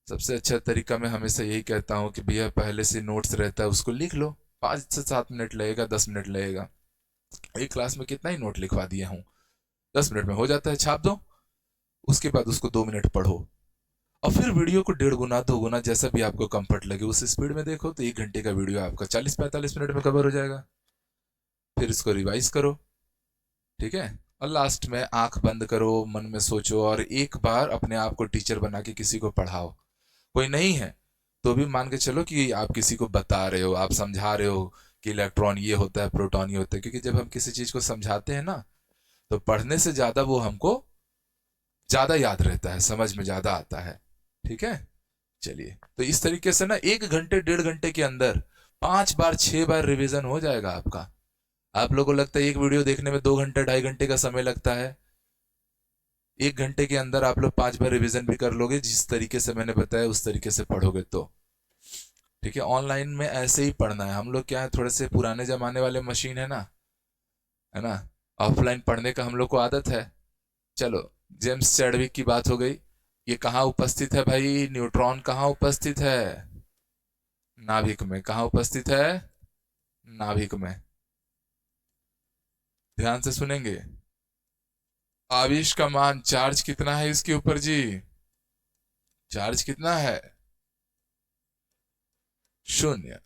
सबसे अच्छा तरीका मैं हमेशा यही कहता हूँ कि भैया पहले से नोट्स रहता है उसको लिख लो, 5 से 7 मिनट लगेगा, 10 मिनट लगेगा। एक क्लास में कितना ही नोट लिखवा दिया हूँ, 10 मिनट में हो जाता है, छाप दो। उसके बाद उसको 2 मिनट पढ़ो, और फिर वीडियो को 1.5 गुना 2 गुना जैसा भी आपको कंफर्ट लगे उस स्पीड में देखो, तो 1 घंटे का वीडियो आपका 40-45 मिनट में कवर हो जाएगा। फिर इसको रिवाइज करो, ठीक है। और लास्ट में आंख बंद करो, मन में सोचो, और एक बार अपने आप को टीचर बना के किसी को पढ़ाओ। कोई नहीं है तो भी मान के चलो कि आप किसी को बता रहे हो, आप समझा रहे हो कि इलेक्ट्रॉन ये होता है, प्रोटॉन ये होता है। क्योंकि जब हम किसी चीज को समझाते हैं ना, तो पढ़ने से ज्यादा वो हमको ज्यादा याद रहता है, समझ में ज्यादा आता है। ठीक है, चलिए, तो इस तरीके से ना 1 घंटे 1.5 घंटे के अंदर 5 बार 6 बार रिवीजन हो जाएगा आपका। आप लोगों को लगता है एक वीडियो देखने में 2 घंटे 2.5 घंटे का समय लगता है, 1 घंटे के अंदर आप लोग 5 बार रिवीजन भी कर लोगे, जिस तरीके से मैंने बताया उस तरीके से पढ़ोगे तो। ठीक है, ऑनलाइन में ऐसे ही पढ़ना है। हम लोग क्या है, थोड़े से पुराने जमाने वाले मशीन है ना, ऑफलाइन पढ़ने का हम लोग को आदत है। चलो, जेम्स चैडविक की बात हो गई। ये कहाँ उपस्थित है भाई? न्यूट्रॉन कहाँ उपस्थित है? नाभिक में। कहाँ उपस्थित है? नाभिक में। ध्यान से सुनेंगे। आवेश का मान, चार्ज कितना है इसके ऊपर जी? चार्ज कितना है? 0।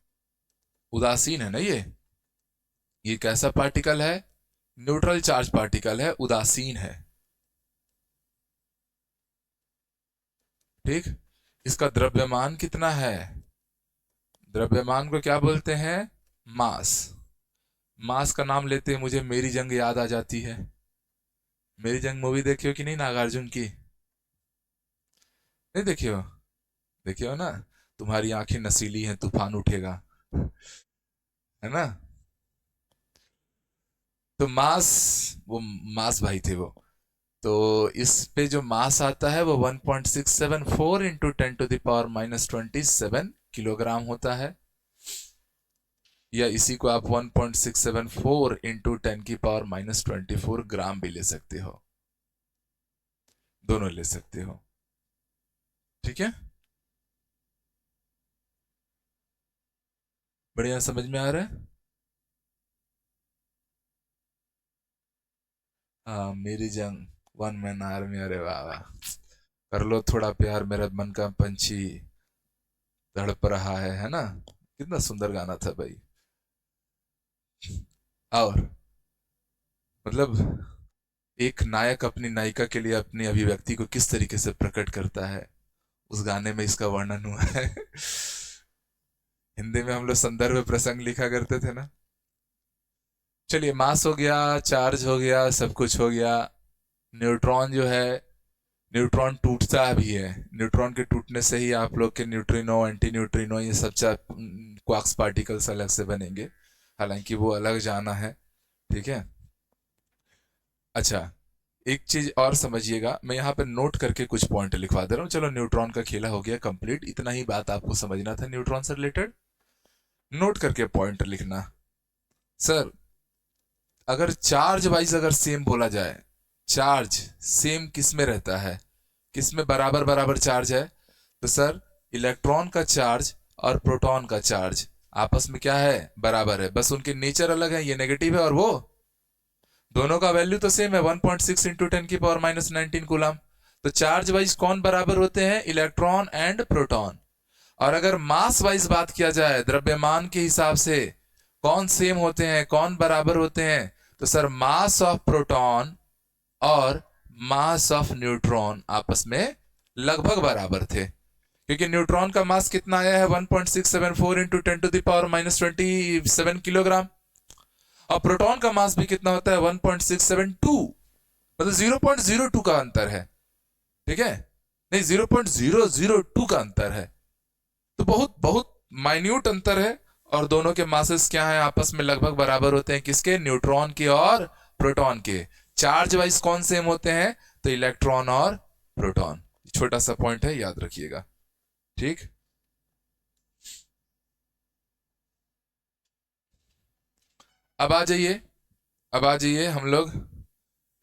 उदासीन है ना ये कैसा पार्टिकल है? न्यूट्रल चार्ज पार्टिकल है, उदासीन है। ठीक, इसका द्रव्यमान कितना है? द्रव्यमान को क्या बोलते हैं? मास। मास का नाम लेते ही मुझे मेरी जंग याद आ जाती है। मेरी जंग मूवी देखी हो कि नहीं, नागार्जुन की? नहीं देखी हो? देखी हो ना? तुम्हारी आंखें नसीली हैं, तूफान उठेगा, है ना? तो मास, वो मास भाई थे वो। तो इस पे जो मास आता है वो 1.674 इंटू 10⁻⁻27 किलोग्राम होता है। या इसी को आप 1.674 इंटू 10⁻⁻24 ग्राम भी ले सकते हो, दोनों ले सकते हो। ठीक है, बढ़िया, समझ में आ रहा है? हाँ, मेरी जंग, वन मैन आर्मी, अरे वाह वाह, कर लो थोड़ा प्यार मेरा मन का पंछी तड़प रहा है ना? कितना सुंदर गाना था भाई। और मतलब एक नायक अपनी नायिका के लिए अपनी अभिव्यक्ति को किस तरीके से प्रकट करता है, उस गाने में इसका वर्णन हुआ है। हिंदी में हम लोग संदर्भ प्रसंग लिखा करते थे ना। चलिए, मास हो गया, चार्ज हो गया, सब कुछ हो गया। न्यूट्रॉन जो है, न्यूट्रॉन टूटता भी है। न्यूट्रॉन के टूटने से ही आप लोग के न्यूट्रिनो, एंटी न्यूट्रिनो, ये सब क्वार्क्स पार्टिकल्स अलग से बनेंगे, हालांकि वो अलग जाना है। ठीक है, अच्छा, एक चीज और समझिएगा, मैं यहाँ पे नोट करके कुछ पॉइंट लिखवा दे रहा हूँ। चलो, न्यूट्रॉन का खेला हो गया कंप्लीट, इतना ही बात आपको समझना था न्यूट्रॉन से रिलेटेड। नोट करके पॉइंट लिखना। सर, अगर चार्ज वाइज अगर सेम बोला जाए, चार्ज सेम किस में रहता है, किस में बराबर बराबर चार्ज है? तो सर, इलेक्ट्रॉन का चार्ज और प्रोटॉन का चार्ज आपस में क्या है? बराबर है, बस उनके नेचर अलग है, ये नेगेटिव है और वो, दोनों का वैल्यू तो सेम है, 1.6 इंटू 10⁻⁻19 कूलम। तो चार्ज वाइज कौन बराबर होते हैं? Electron and proton. और अगर मास वाइज बात किया जाए, द्रव्यमान के हिसाब से, कौन सेम होते हैं, कौन बराबर होते हैं? तो सर मास ऑफ प्रोटॉन और मास ऑफ न्यूट्रॉन आपस में लगभग बराबर थे, क्योंकि न्यूट्रॉन का मास कितना आया है 1.674 इंटू 10⁻⁻27 किलोग्राम, और प्रोटॉन का मास भी कितना होता है 1.672, मतलब 0.02 का अंतर है, ठीक है, नहीं 0.002 का अंतर है, तो बहुत बहुत माइन्यूट अंतर है, और दोनों के मासेस क्या है, आपस में लगभग बराबर होते हैं, किसके? न्यूट्रॉन के और प्रोटॉन के। चार्ज वाइज कौन सेम होते हैं? तो इलेक्ट्रॉन और प्रोटॉन। छोटा सा पॉइंट है, याद रखिएगा, ठीक। अब आ जाइए, अब आ जाइए, हम लोग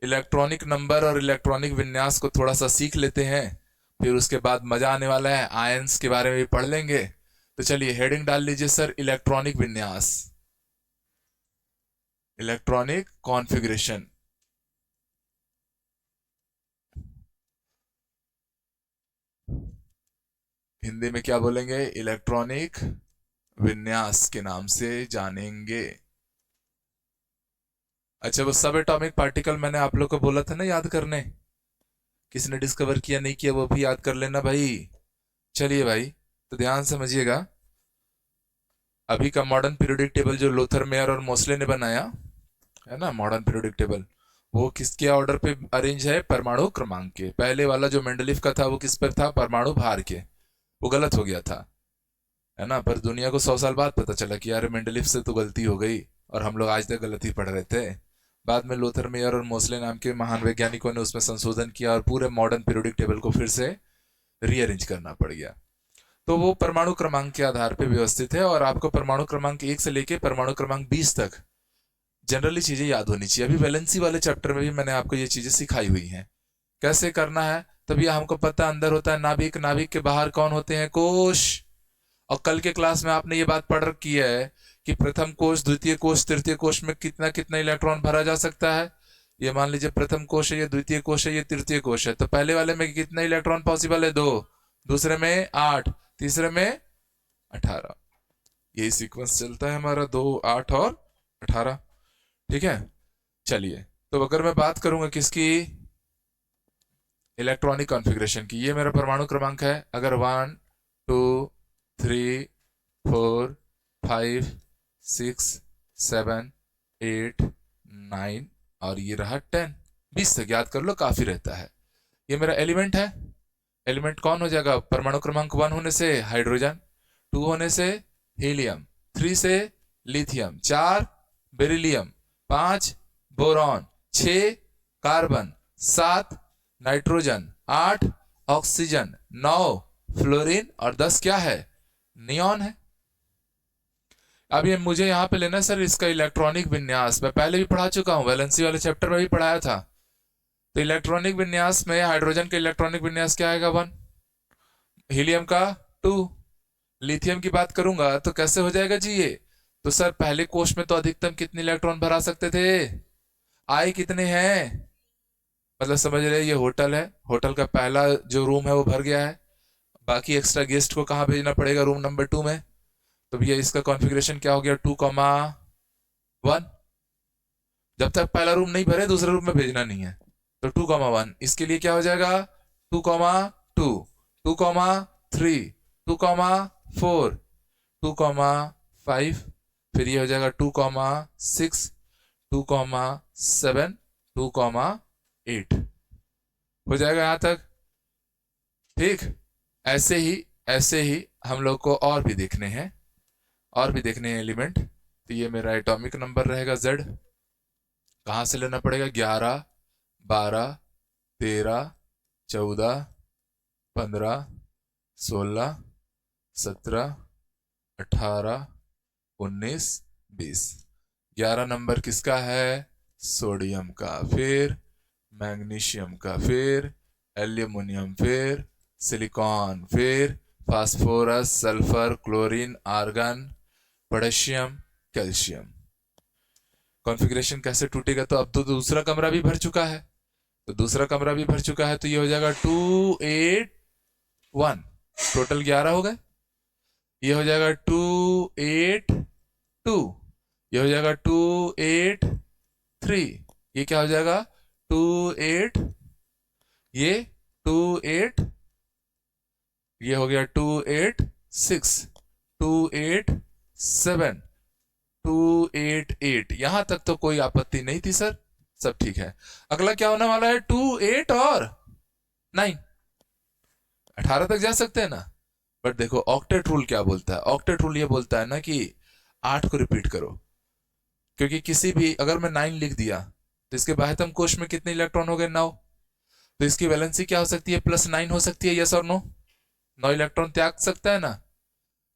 इलेक्ट्रॉनिक नंबर और इलेक्ट्रॉनिक विन्यास को थोड़ा सा सीख लेते हैं, फिर उसके बाद मजा आने वाला है, आयंस के बारे में भी पढ़ लेंगे। तो चलिए हेडिंग डाल लीजिए सर, इलेक्ट्रॉनिक विन्यास, इलेक्ट्रॉनिक कॉन्फ़िगरेशन। हिंदी में क्या बोलेंगे? इलेक्ट्रॉनिक विन्यास के नाम से जानेंगे। अच्छा, वो सब एटॉमिक पार्टिकल मैंने आप लोग को बोला था ना याद करने, किसने डिस्कवर किया नहीं किया वो भी याद कर लेना भाई। चलिए भाई, तो ध्यान समझिएगा, अभी का मॉडर्न पीरियोडिक टेबल जो लोथर मेयर और मोस्ले ने बनाया है ना, मॉडर्न पीरियोडिक टेबल, वो किसके ऑर्डर पे अरेंज है? परमाणु क्रमांक के। पहले वाला जो मेंडलीफ का था वो किस पर था? परमाणु भार के। वो गलत हो गया था, है ना, पर दुनिया को 100 साल बाद पता चला कि यार मेंडलीफ से तो गलती हो गई, और हम लोग आज तक गलत ही पढ़ रहे थे। बाद में लोथर मेयर और मोस्ले नाम के महान वैज्ञानिकों ने उसमें संशोधन किया और पूरे मॉडर्न पीरियोडिक टेबल को फिर से रीअरेंज करना पड़ गया। तो वो परमाणु क्रमांक के आधार पर व्यवस्थित है, और आपको परमाणु क्रमांक 1 से लेके परमाणु क्रमांक 20 तक जनरली चीजें याद होनी चाहिए। अभी वैलेंसी वाले चैप्टर में भी मैंने आपको ये चीजें सिखाई हुई हैं, कैसे करना है। तब ये हमको पता, अंदर होता है नाभिक, नाभिक के बाहर कौन होते हैं? कोश। और कल के क्लास में आपने ये बात पढ़ रखी है कि प्रथम कोश, द्वितीय कोश, तृतीय कोश में कितना कितना इलेक्ट्रॉन भरा जा सकता है। ये मान लीजिए प्रथम कोश है, ये द्वितीय कोश है, ये तृतीय कोश है, तो पहले वाले में कितना इलेक्ट्रॉन पॉसिबल है? 2, दूसरे में 8, तीसरे में 18। यही सीक्वेंस चलता है हमारा, 2, 8 और 18, ठीक है। चलिए, तो अगर मैं बात करूंगा किसकी? इलेक्ट्रॉनिक कॉन्फ़िगरेशन की। ये मेरा परमाणु क्रमांक है, अगर 1 2 3 4 5 6 7 8 9 और ये रहा 10, 20 तक याद कर लो, काफी रहता है। ये मेरा एलिमेंट है। एलिमेंट कौन हो जाएगा? परमाणु क्रमांक 1 होने से हाइड्रोजन, 2 होने से हीलियम, 3 से lithium, 4 beryllium, 5 boron, 6 carbon, 7 nitrogen, 8 oxygen, 9 fluorine और 10 क्या है? नियॉन है। अब ये मुझे यहाँ पे लेना सर इसका इलेक्ट्रॉनिक विन्यास, मैं पहले भी पढ़ा चुका हूँ, वैलेंसी वाले चैप्टर में भी पढ़ाया था। तो इलेक्ट्रॉनिक विन्यास में हाइड्रोजन का इलेक्ट्रॉनिक विन्यास क्या आएगा? 1, हीलियम का 2, लिथियम की बात करूंगा तो कैसे हो जाएगा जी ये? तो सर पहले कोष में तो अधिकतम कितने इलेक्ट्रॉन भरा सकते थे? आई कितने हैं? मतलब समझ रहे, ये होटल है, होटल का पहला जो रूम है वो भर गया है, बाकी एक्स्ट्रा गेस्ट को कहाँ भेजना पड़ेगा? रूम नंबर 2 में। तो भैया इसका कॉन्फ़िगरेशन क्या हो गया? 2,1। जब तक पहला रूम नहीं भरे दूसरे रूम में भेजना नहीं है, तो 2,1। इसके लिए क्या हो जाएगा? 2,2, 2,3, 2,4, 2,5, फिर ये हो जाएगा 2,6, 2,7, 2,8 हो जाएगा यहाँ तक, ठीक। ऐसे ही हम लोग को और भी देखने हैं, और भी देखने हैं एलिमेंट। तो ये मेरा एटॉमिक नंबर रहेगा Z, कहाँ से लेना पड़ेगा? 11, 12, 13, 14, 15, 16, 17, 18, 19, 20। 11 नंबर किसका है? सोडियम का, फिर मैग्नीशियम का, फिर एल्यूमिनियम, फिर सिलिकॉन, फिर phosphorus, sulphur, chlorine, argon, potassium, calcium. Configuration कैसे टूटेगा? तो अब तो दूसरा कमरा भी भर चुका है, तो दूसरा कमरा भी भर चुका है, तो ये हो जाएगा 2, 8, 1, टोटल 11 हो गए। ये हो जाएगा 2, 8, 2, ये हो जाएगा 283, ये क्या हो जाएगा 28, ये 28, ये हो गया 286, 287, 288। यहां तक तो कोई आपत्ति नहीं थी सर, सब ठीक है। अगला क्या होने वाला है 28 और 9, 18 तक जा सकते हैं ना। बट देखो ऑक्टेट रूल क्या बोलता है, ऑक्टेट रूल ये बोलता है ना कि 8 को रिपीट करो, क्योंकि किसी भी, अगर मैं 9 लिख दिया तो इसके बाह्यतम कोश में कितने इलेक्ट्रॉन हो गए 9, तो इसकी वैलेंसी क्या हो सकती है +9 हो सकती है, यस और नो। 9 इलेक्ट्रॉन त्याग सकता है ना,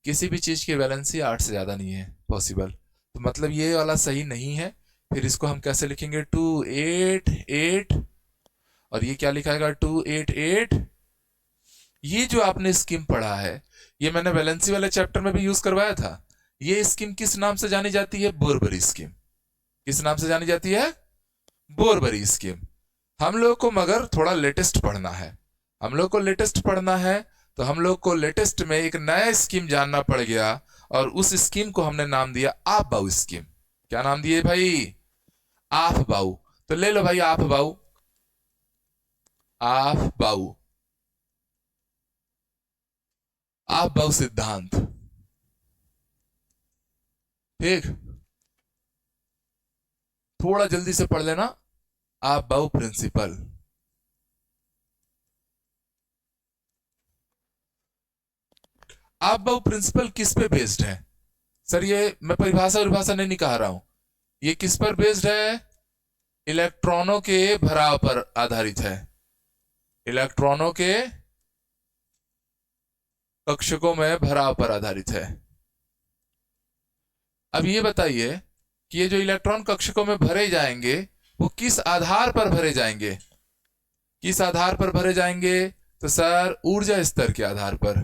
किसी भी चीज की वैलेंसी 8 से ज्यादा नहीं है पॉसिबल, तो मतलब ये वाला सही नहीं है। फिर इसको हम कैसे लिखेंगे 288, और ये क्या लिखाएगा 288। ये जो आपने स्कीम पढ़ा है, ये मैंने वैलेंसी वाले चैप्टर में भी यूज करवाया था। ये स्कीम किस नाम से जानी जाती है, बोरबरी स्कीम। किस नाम से जानी जाती है, बोरबरी स्कीम। हम लोग को मगर थोड़ा लेटेस्ट पढ़ना है, हम लोग को लेटेस्ट पढ़ना है, तो हम लोग को लेटेस्ट में एक नया स्कीम जानना पड़ गया, और उस स्कीम को हमने नाम दिया आप-बाऊ स्कीम। क्या नाम दिए भाई, आप-बाऊ। तो ले लो भाई आप-बाऊ, आप-बाऊ, आप-बाऊ सिद्धांत, ठीक। थोड़ा जल्दी से पढ़ लेना, आप-बाऊ प्रिंसिपल। आप-बाऊ प्रिंसिपल किस पे बेस्ड है सर, ये मैं परिभाषा नहीं निकाल रहा हूं, ये किस पर बेस्ड है, इलेक्ट्रॉनों के भराव पर आधारित है, इलेक्ट्रॉनों के कक्षकों में भराव पर आधारित है। अब ये बताइए कि ये जो इलेक्ट्रॉन कक्षकों में भरे जाएंगे वो किस आधार पर भरे जाएंगे, किस आधार पर भरे जाएंगे, तो सर ऊर्जा स्तर के आधार पर।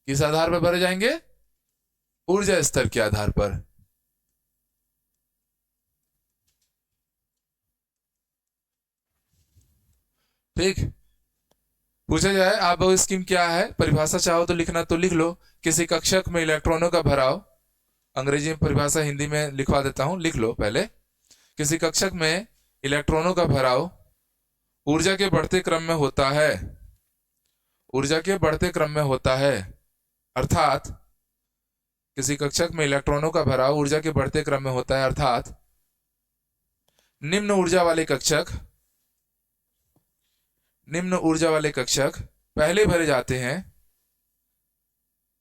किस आधार पर भरे जाएंगे, ऊर्जा स्तर के आधार पर। ठीक, पूछा जाए आप स्कीम क्या है, परिभाषा चाहो तो लिखना तो लिख लो, किसी कक्षक में इलेक्ट्रॉनों का भराव, अंग्रेजी में परिभाषा हिंदी में लिखवा देता हूं, लिख लो पहले। किसी कक्षक में इलेक्ट्रॉनों का भराव ऊर्जा के बढ़ते क्रम में होता है, ऊर्जा के बढ़ते क्रम में होता है, अर्थात किसी कक्षक में इलेक्ट्रॉनों का भराव ऊर्जा के बढ़ते क्रम में होता है, अर्थात निम्न ऊर्जा वाले कक्षक, निम्न ऊर्जा वाले कक्षक पहले भरे जाते हैं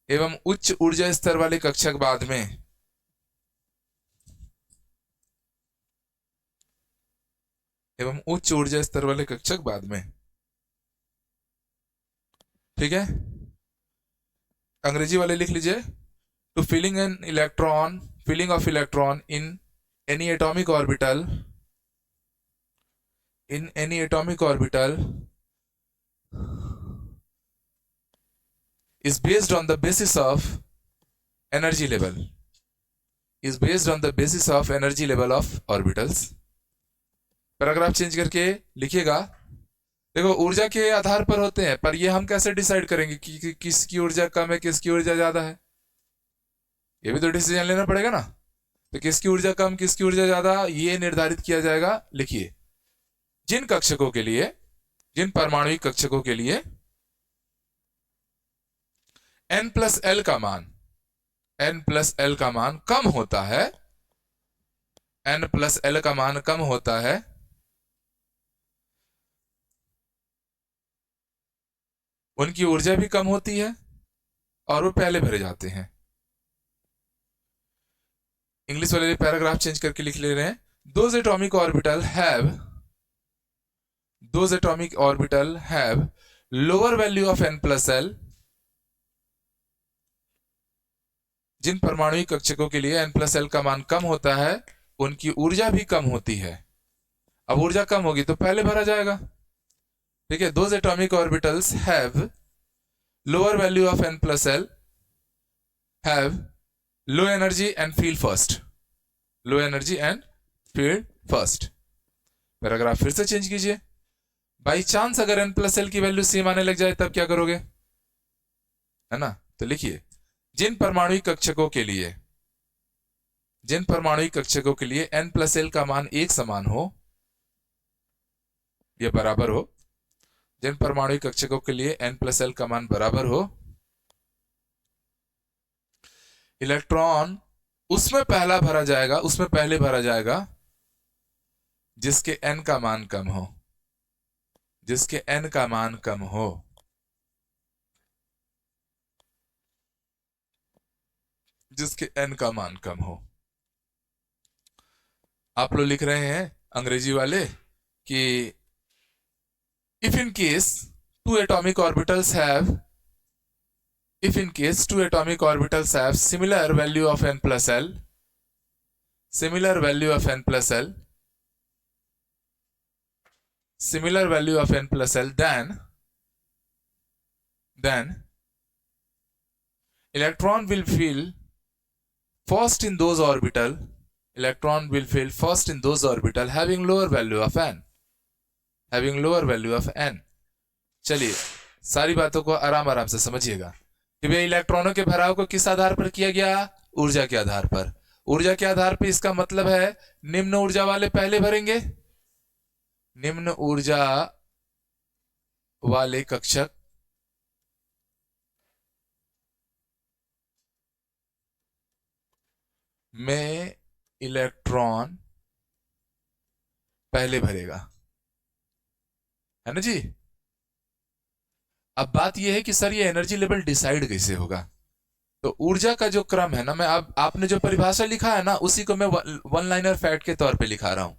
एवं उच्च ऊर्जा स्तर वाले कक्षक बाद में। एवं उच्च ऊर्जा स्तर वाले कक्षक बाद में, ठीक है। अंग्रेजी वाले लिख लीजिए, to filling an electron, filling of electron in any atomic orbital, in any atomic orbital is based on the basis of energy level, is based on the basis of energy level of orbitals। Paragraph change करके लिखिएगा, देखो ऊर्जा के आधार पर होते हैं, पर ये हम कैसे डिसाइड करेंगे कि किसकी ऊर्जा कम है किसकी ऊर्जा ज्यादा है, ये भी तो डिसीजन लेना पड़ेगा ना। तो किसकी ऊर्जा कम किसकी ऊर्जा ज्यादा ये निर्धारित किया जाएगा। लिखिए, जिन कक्षकों के लिए, जिन परमाणुविक कक्षकों के लिए n+l का मान, n+l का मान कम होता है, n+l का मान कम होता है, उनकी ऊर्जा भी कम होती है और वो पहले भरे जाते हैं। इंग्लिश वाले पैराग्राफ चेंज करके लिख ले रहे हैं, those atomic orbital have, those atomic orbital have lower value of n+l, जिन परमाणुविक कक्षकों के लिए n+l का मान कम होता है उनकी ऊर्जा भी कम होती है। अब ऊर्जा कम होगी तो पहले भरा जाएगा, ठीक है। Those atomic orbitals have lower value of n+l have low energy and feel first, low energy and feel first. Paragraph फिर से चेंज कीजिए, बाई चांस अगर n+l की वैल्यू सेम आने लग जाए तब क्या करोगे, है ना। तो लिखिए, जिन परमाणुविक कक्षकों के लिए, जिन परमाणुक कक्षकों के लिए n प्लस एल का मान एक समान हो, यह बराबर हो, जिन परमाणुक कक्षकों के लिए n प्लस एल का मान बराबर हो, इलेक्ट्रॉन उसमें पहले भरा जाएगा जिसके n का मान कम हो, जिसके n का मान कम हो। जिसके n का मान कम हो। आप लोग लिख रहे हैं अंग्रेजी वाले कि if in case two atomic orbitals have similar value of n plus l, similar value of n plus l, similar value of n plus l, then electron will fill first in those orbital, electron will fill first in those orbital having lower value of n, having lower value of n। चलिए सारी बातों को आराम आराम से समझिएगा कि भाई इलेक्ट्रॉनों के भराव को किस आधार पर किया गया, ऊर्जा के आधार पर। ऊर्जा के आधार पर इसका मतलब है निम्न ऊर्जा वाले पहले भरेंगे, निम्न ऊर्जा वाले कक्षक में इलेक्ट्रॉन पहले भरेगा, है ना जी। अब बात यह है कि सर ये एनर्जी लेवल डिसाइड कैसे होगा। तो ऊर्जा का जो क्रम है ना, मैं आपने जो परिभाषा लिखा है ना उसी को मैं वन लाइनर फैक्ट के तौर पे लिखा रहा हूं।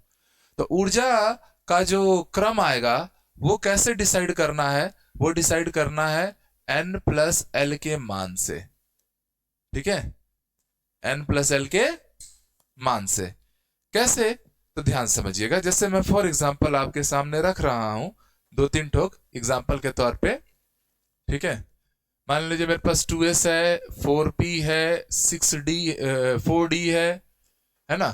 तो ऊर्जा का जो क्रम आएगा वो कैसे डिसाइड करना है, वो डिसाइड करना है n प्लस एल के मान से, ठीक है, n प्लस एल के मान से। कैसे, तो ध्यान समझिएगा। जैसे मैं फॉर एग्जांपल आपके सामने रख रहा हूं 2-3 ठोक एग्जांपल के तौर पे, ठीक है। मान लीजिए मेरे पास 2s है, 4p है, 6d 4d है ना।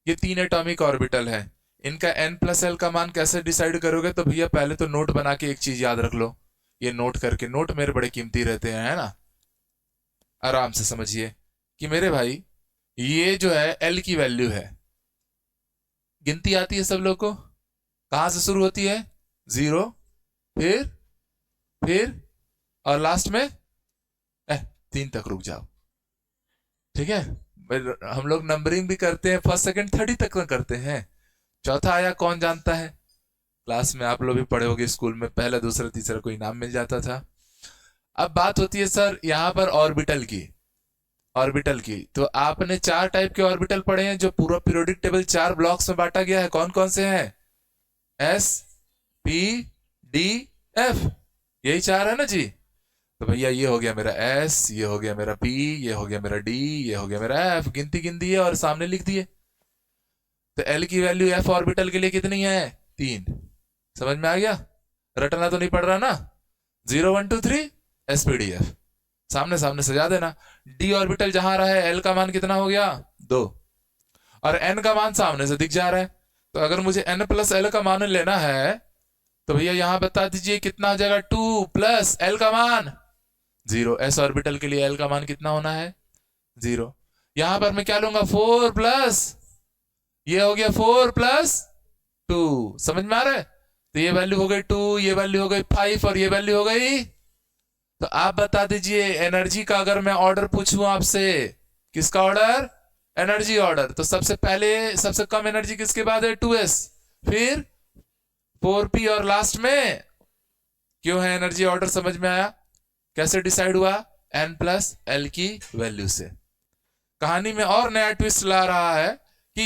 ये 3 एटॉमिक ऑर्बिटल है, इनका n प्लस एल का मान कैसे डिसाइड करोगे। तो भैया पहले तो नोट बना के एक चीज याद रख लो, ये नोट करके, नोट मेरे बड़े कीमती रहते हैं, है ना। आराम से समझिए कि मेरे भाई ये जो है एल की वैल्यू है, गिनती आती है सब लोग को, कहां से शुरू होती है, 0, फिर और लास्ट में 3 तक रुक जाओ, ठीक है। हम लोग नंबरिंग भी करते हैं, फर्स्ट सेकंड 30 तक करते हैं, चौथा आया कौन जानता है। क्लास में आप लोग भी पढ़े होंगे, स्कूल में पहला दूसरा तीसरा कोई नाम मिल जाता था। अब बात होती है सर यहां पर ऑर्बिटल की, ऑर्बिटल की। तो आपने 4 टाइप के ऑर्बिटल पढ़े हैं जो पूरा पीरियोडिक टेबल 4 ब्लॉक्स में बांटा गया है। कौन कौन से हैं, एस पी डी एफ, यही 4 है ना जी। तो भैया ये हो गया मेरा एस, ये हो गया मेरा पी, ये हो गया मेरा डी, ये हो गया मेरा एफ। गिनती गिन दी है और सामने लिख दिए। तो एल की वैल्यू एफ ऑर्बिटल के लिए कितनी है, 3। समझ में आ गया, रटना तो नहीं पड़ रहा ना। 0 1 2 3 एसपीडीएफ, सामने सामने सजा देना। डी ऑर्बिटल जहां रहा है एल का मान कितना हो गया, 2, और एन का मान सामने से दिख जा रहा है। तो अगर मुझे एन प्लस एल का मान लेना है तो भैया यहां बता दीजिए कितना हो जाएगा, 2 प्लस एल का मान 0। एस ऑर्बिटल के लिए एल का मान कितना होना है, 0। यहां पर मैं क्या लूंगा, 4 प्लस, ये हो गया 4 प्लस 2। समझ में आ रहा है। तो ये वैल्यू हो गई 2, ये वैल्यू हो गई 5 और ये वैल्यू हो गई। तो आप बता दीजिए एनर्जी का अगर मैं ऑर्डर पूछूं आपसे, किसका ऑर्डर, एनर्जी ऑर्डर। तो सबसे पहले सबसे कम एनर्जी किसके बाद है, 2s, फिर 4p और लास्ट में क्यों है एनर्जी ऑर्डर। समझ में आया कैसे डिसाइड हुआ, n प्लस एल की वैल्यू से। कहानी में और नया ट्विस्ट ला रहा है कि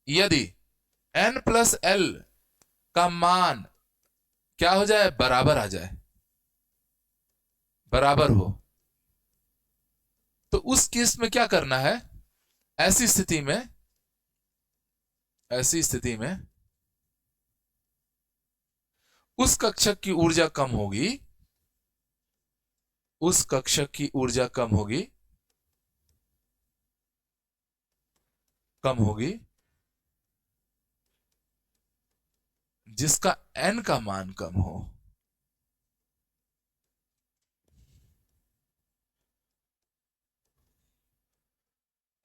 यदि n प्लस एल का मान क्या हो जाए, बराबर आ जाए, बराबर हो, तो उस केस में क्या करना है। ऐसी स्थिति में उस कक्षक की ऊर्जा कम होगी, उस कक्षक की ऊर्जा कम होगी जिसका n का मान कम हो।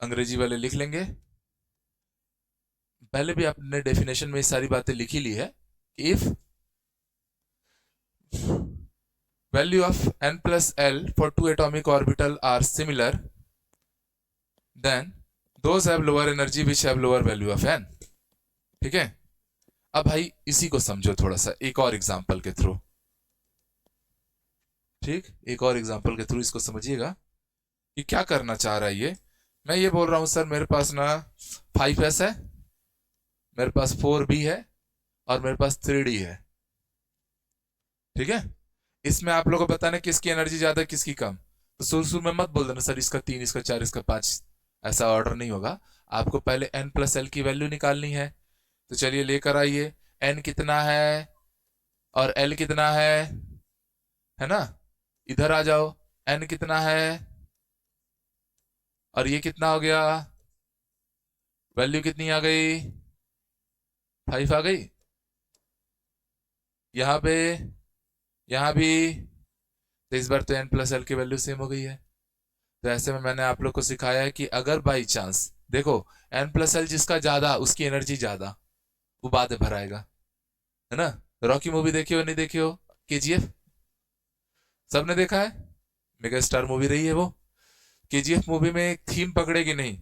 अंग्रेजी वाले लिख लेंगे। पहले भी आपने डेफिनेशन में ये सारी बातें लिखी ली है कि if value of n plus l for two atomic orbital are similar, then those have lower energy which have lower value of n। ठीक है, अब भाई इसी को समझो थोड़ा सा एक और एग्जांपल के थ्रू। ठीक, एक और एग्जांपल के थ्रू इसको समझिएगा कि क्या करना चाह रहा है ये। मैं ये बोल रहा हूं सर मेरे पास ना 5s है, मेरे पास 4b है और मेरे पास 3d है। ठीक है, इसमें आप लोगों को बताना किसकी एनर्जी ज्यादा किसकी कम। तो शुरू में मत बोल देना सर इसका 3 इसका 4 इसका 5, ऐसा ऑर्डर नहीं होगा। आपको पहले n प्लस एल की वैल्यू निकालनी है। तो चलिए लेकर आइए, n कितना है और l कितना है ना। इधर आ जाओ, n कितना है और ये कितना हो गया, वैल्यू कितनी आ गई, 5 आ गई। यहाँ पे यहाँ भी, तो इस बार तो n प्लस एल की वैल्यू सेम हो गई है। तो ऐसे में मैंने आप लोग को सिखाया है कि अगर बाई चांस देखो n प्लस एल जिसका ज्यादा उसकी एनर्जी ज्यादा, वो बाद में भराएगा, है ना। रॉकी मूवी देखी हो नहीं देखी हो, केजीएफ सबने देखा है, मेगा स्टार मूवी रही है वो। केजीएफ मूवी में एक थीम पकड़ेगी नहीं।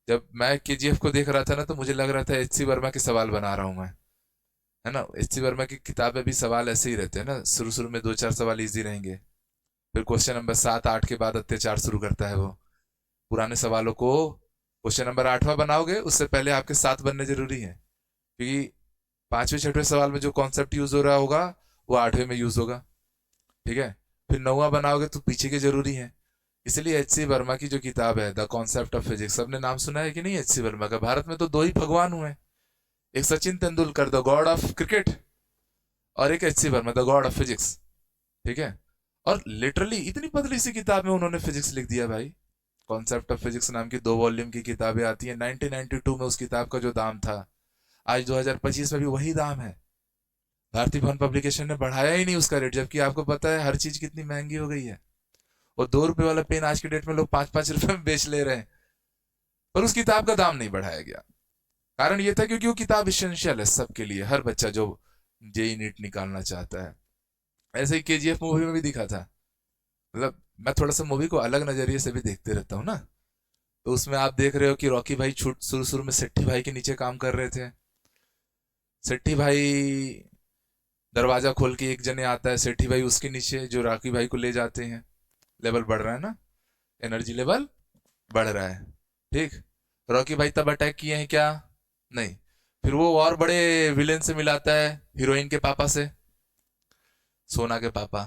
जब मैं केजीएफ को देख रहा था ना तो मुझे लग रहा था एच.सी. वर्मा के सवाल बना रहा हूं मैं, है ना। एच.सी. वर्मा की किताब में भी सवाल ऐसे ही रहते हैं ना, शुरू शुरू में 2-4 सवाल इजी रहेंगे, फिर क्वेश्चन नंबर 7-8 के बाद अत्याचार शुरू करता है वो। पुराने सवालों को क्वेश्चन नंबर 8वां बनाओगे उससे पहले आपके 7 बनने जरूरी है, क्योंकि 5वें 6वें सवाल में जो कॉन्सेप्ट यूज हो रहा होगा वो 8वें में यूज होगा। ठीक है, फिर 9वां बनाओगे तो पीछे के जरूरी है। इसलिए एच.सी. वर्मा की जो किताब है द कॉन्सेप्ट ऑफ फिजिक्स, सबने नाम सुना है कि नहीं एच.सी. वर्मा का। भारत में तो 2 ही भगवान हुए, एक Sachin Tendulkar the god of cricket और एक HC. Verma the god of physics. ठीक है, और लिटरली इतनी पतली सी किताब में उन्होंने फिजिक्स लिख दिया भाई। कॉन्सेप्ट ऑफ फिजिक्स नाम की 2 वॉल्यूम की किताबें आती है। 1992 में उस किताब का जो दाम था, आज 2025 में भी वही दाम है। भारतीय भवन पब्लिकेशन ने बढ़ाया ही नहीं उसका रेट, जबकि आपको पता है हर चीज कितनी महंगी हो गई है। और 2 रुपए वाला पेन आज की डेट में लोग 5-5 रुपए में बेच ले रहे हैं, पर उस किताब का दाम नहीं बढ़ाया गया। कारण ये था क्योंकि वो किताब इसेंशियल है सबके लिए, हर बच्चा जो जेई नीट निकालना चाहता है। ऐसे ही केजीएफ मूवी में भी दिखा था। मतलब मैं थोड़ा सा मूवी को अलग नजरिए से भी देखते रहता हूँ ना। तो उसमें आप देख रहे हो कि रॉकी भाई शुरू शुरू में सेट्टी भाई के नीचे काम कर रहे थे। सेट्टी भाई दरवाजा खोल के एक जने आता है, सेट्टी भाई उसके नीचे जो रॉकी भाई को ले जाते हैं। लेवल बढ़ रहा है ना, एनर्जी लेवल बढ़ रहा है। ठीक, रॉकी भाई तब अटैक किए हैं क्या, नहीं। फिर वो और बड़े विलेन से मिलाता है, हीरोइन के पापा से, सोना के पापा।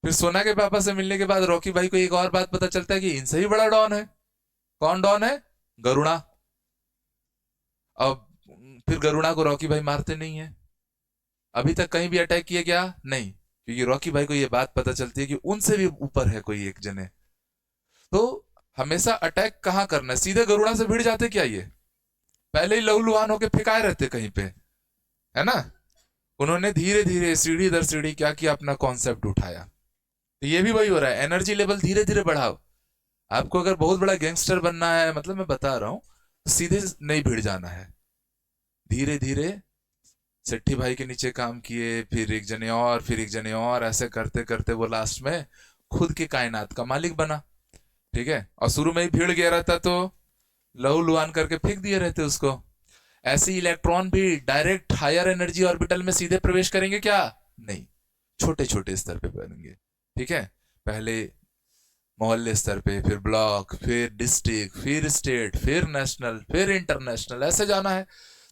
फिर सोना के पापा से मिलने के बाद रॉकी भाई को एक और बात पता चलता है कि इनसे ही बड़ा डॉन है। कौन डॉन है, गरुड़ा। अब फिर गरुड़ा को रॉकी भाई मारते नहीं है, अभी तक कहीं भी अटैक किया क्या, नहीं, क्योंकि रॉकी भाई को ये बात पता चलती है कि उनसे भी ऊपर है कोई एक जने। तो हमेशा अटैक कहां करना है, सीधे गरुड़ा से भिड़ जाते क्या ये, पहले ही लहूलुहान होके फेंकाए रहते कहीं पे, है ना। उन्होंने धीरे धीरे सीढ़ी दर सीढ़ी क्या किया, अपना कॉन्सेप्ट उठाया। तो ये भी वही हो रहा है, एनर्जी लेवल धीरे धीरे बढ़ाओ। आपको अगर बहुत बड़ा गैंगस्टर बनना है, मतलब मैं बता रहा हूं, तो सीधे नहीं भिड़ जाना है, धीरे धीरे। सेट्टी भाई के नीचे काम किए, फिर एक जने और, फिर एक जने और, ऐसे करते करते वो लास्ट में खुद के कायनात का मालिक बना। ठीक है, और शुरू में ही भीड़ गया रहता तो लहू लुहान करके फेंक दिए रहते उसको। ऐसे इलेक्ट्रॉन भी डायरेक्ट हायर एनर्जी ऑर्बिटल में सीधे प्रवेश करेंगे क्या, नहीं, छोटे छोटे स्तर पे बनेंगे। ठीक है, पहले मोहल्ले स्तर पे, फिर ब्लॉक, फिर डिस्ट्रिक्ट, फिर स्टेट, फिर नेशनल, फिर इंटरनेशनल, ऐसे जाना है।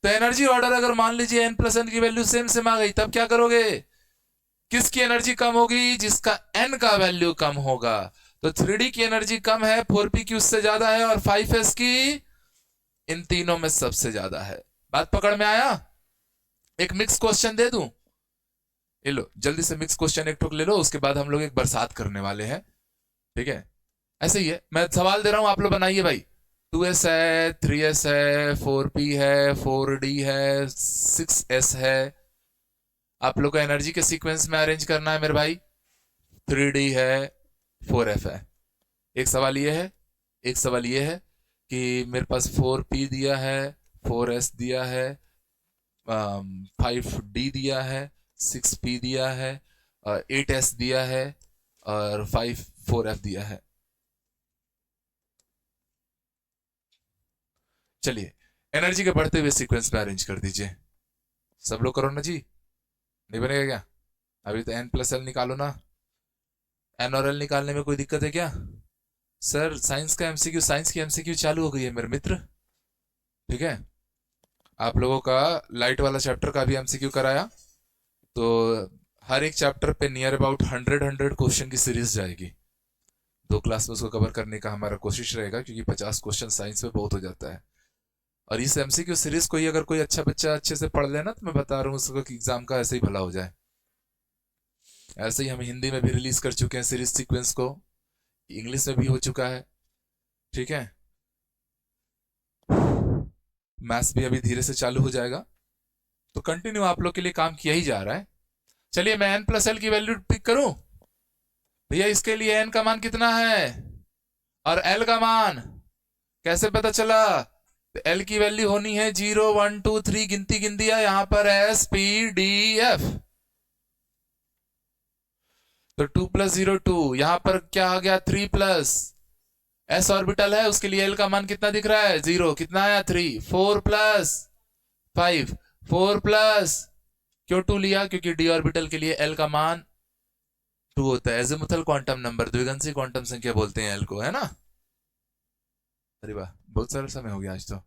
तो एनर्जी ऑर्डर अगर मान लीजिए n प्लस एन की वैल्यू सेम सेम आ गई, तब क्या करोगे, किसकी एनर्जी कम होगी, जिसका n का वैल्यू कम होगा। तो 3D की एनर्जी कम है, 4p की उससे ज्यादा है, और 5s की इन तीनों में सबसे ज्यादा है। बात पकड़ में आया। एक मिक्स क्वेश्चन दे दूं, ये लो जल्दी से मिक्स क्वेश्चन एक टुक ले लो, उसके बाद हम लोग एक बरसात करने वाले हैं। ठीक है, ऐसे ही है, मैं सवाल दे रहा हूं, आप लोग बनाइए भाई। 2s है, 3s है, 4p है, 4d है, 6s है। आप लोग को एनर्जी के सीक्वेंस में अरेंज करना है मेरे भाई। 3d है, 4f है। एक सवाल ये है एक सवाल ये है कि मेरे पास 4p दिया है, 4s दिया है, 5d दिया है, 6p दिया है, 8s दिया है और 4f दिया है। चलिए एनर्जी के बढ़ते हुए सीक्वेंस में अरेंज कर दीजिए। सब लोग करो ना जी, नहीं बनेगा क्या? अभी तो n प्लस एल निकालो ना। एन और एल निकालने में कोई दिक्कत है क्या? सर साइंस का एमसीक्यू, साइंस की एमसीक्यू चालू हो गई है मेरे मित्र। ठीक है, आप लोगों का लाइट वाला चैप्टर का भी एमसीक्यू कराया, तो हर एक चैप्टर पे नियर अबाउट 100 क्वेश्चन की सीरीज जाएगी। 2 क्लास में उसको कवर करने का हमारा कोशिश रहेगा, क्योंकि 50 क्वेश्चन साइंस में बहुत हो जाता है। और इस एमसीक्यू सीरीज को ही अगर कोई अच्छा बच्चा अच्छे से पढ़ लेना, तो मैं बता रहा हूँ उसको कि एग्जाम का ऐसे ही भला हो जाए। ऐसे ही हम हिंदी में भी रिलीज कर चुके हैं सीरीज सीक्वेंस को, इंग्लिश में भी हो चुका है। ठीक है, मैथ्स भी अभी धीरे से चालू हो जाएगा, तो कंटिन्यू आप लोग के लिए काम किया ही जा रहा है। चलिए मैं n प्लस एल की वैल्यू पिक करूं भैया। इसके लिए n का मान कितना है और l का मान कैसे पता चला? तो l की वैल्यू होनी है 0 1 2 3, गिनती गिन दिया यहां पर s p d f। तो 2 + 0 2, यहां पर क्या आ गया 3 प्लस s ऑर्बिटल है, उसके लिए l का मान कितना दिख रहा है 0, कितना आया 3, 4 + 5, 4 प्लस, क्यों 2 लिया? क्योंकि d ऑर्बिटल के लिए l का मान 2 होता है। एजिमुथल क्वांटम नंबर, द्विगंशी क्वांटम संख्या बोलते हैं l को, है ना? अरे वाह, बहुत सारा समय हो गया आज तो।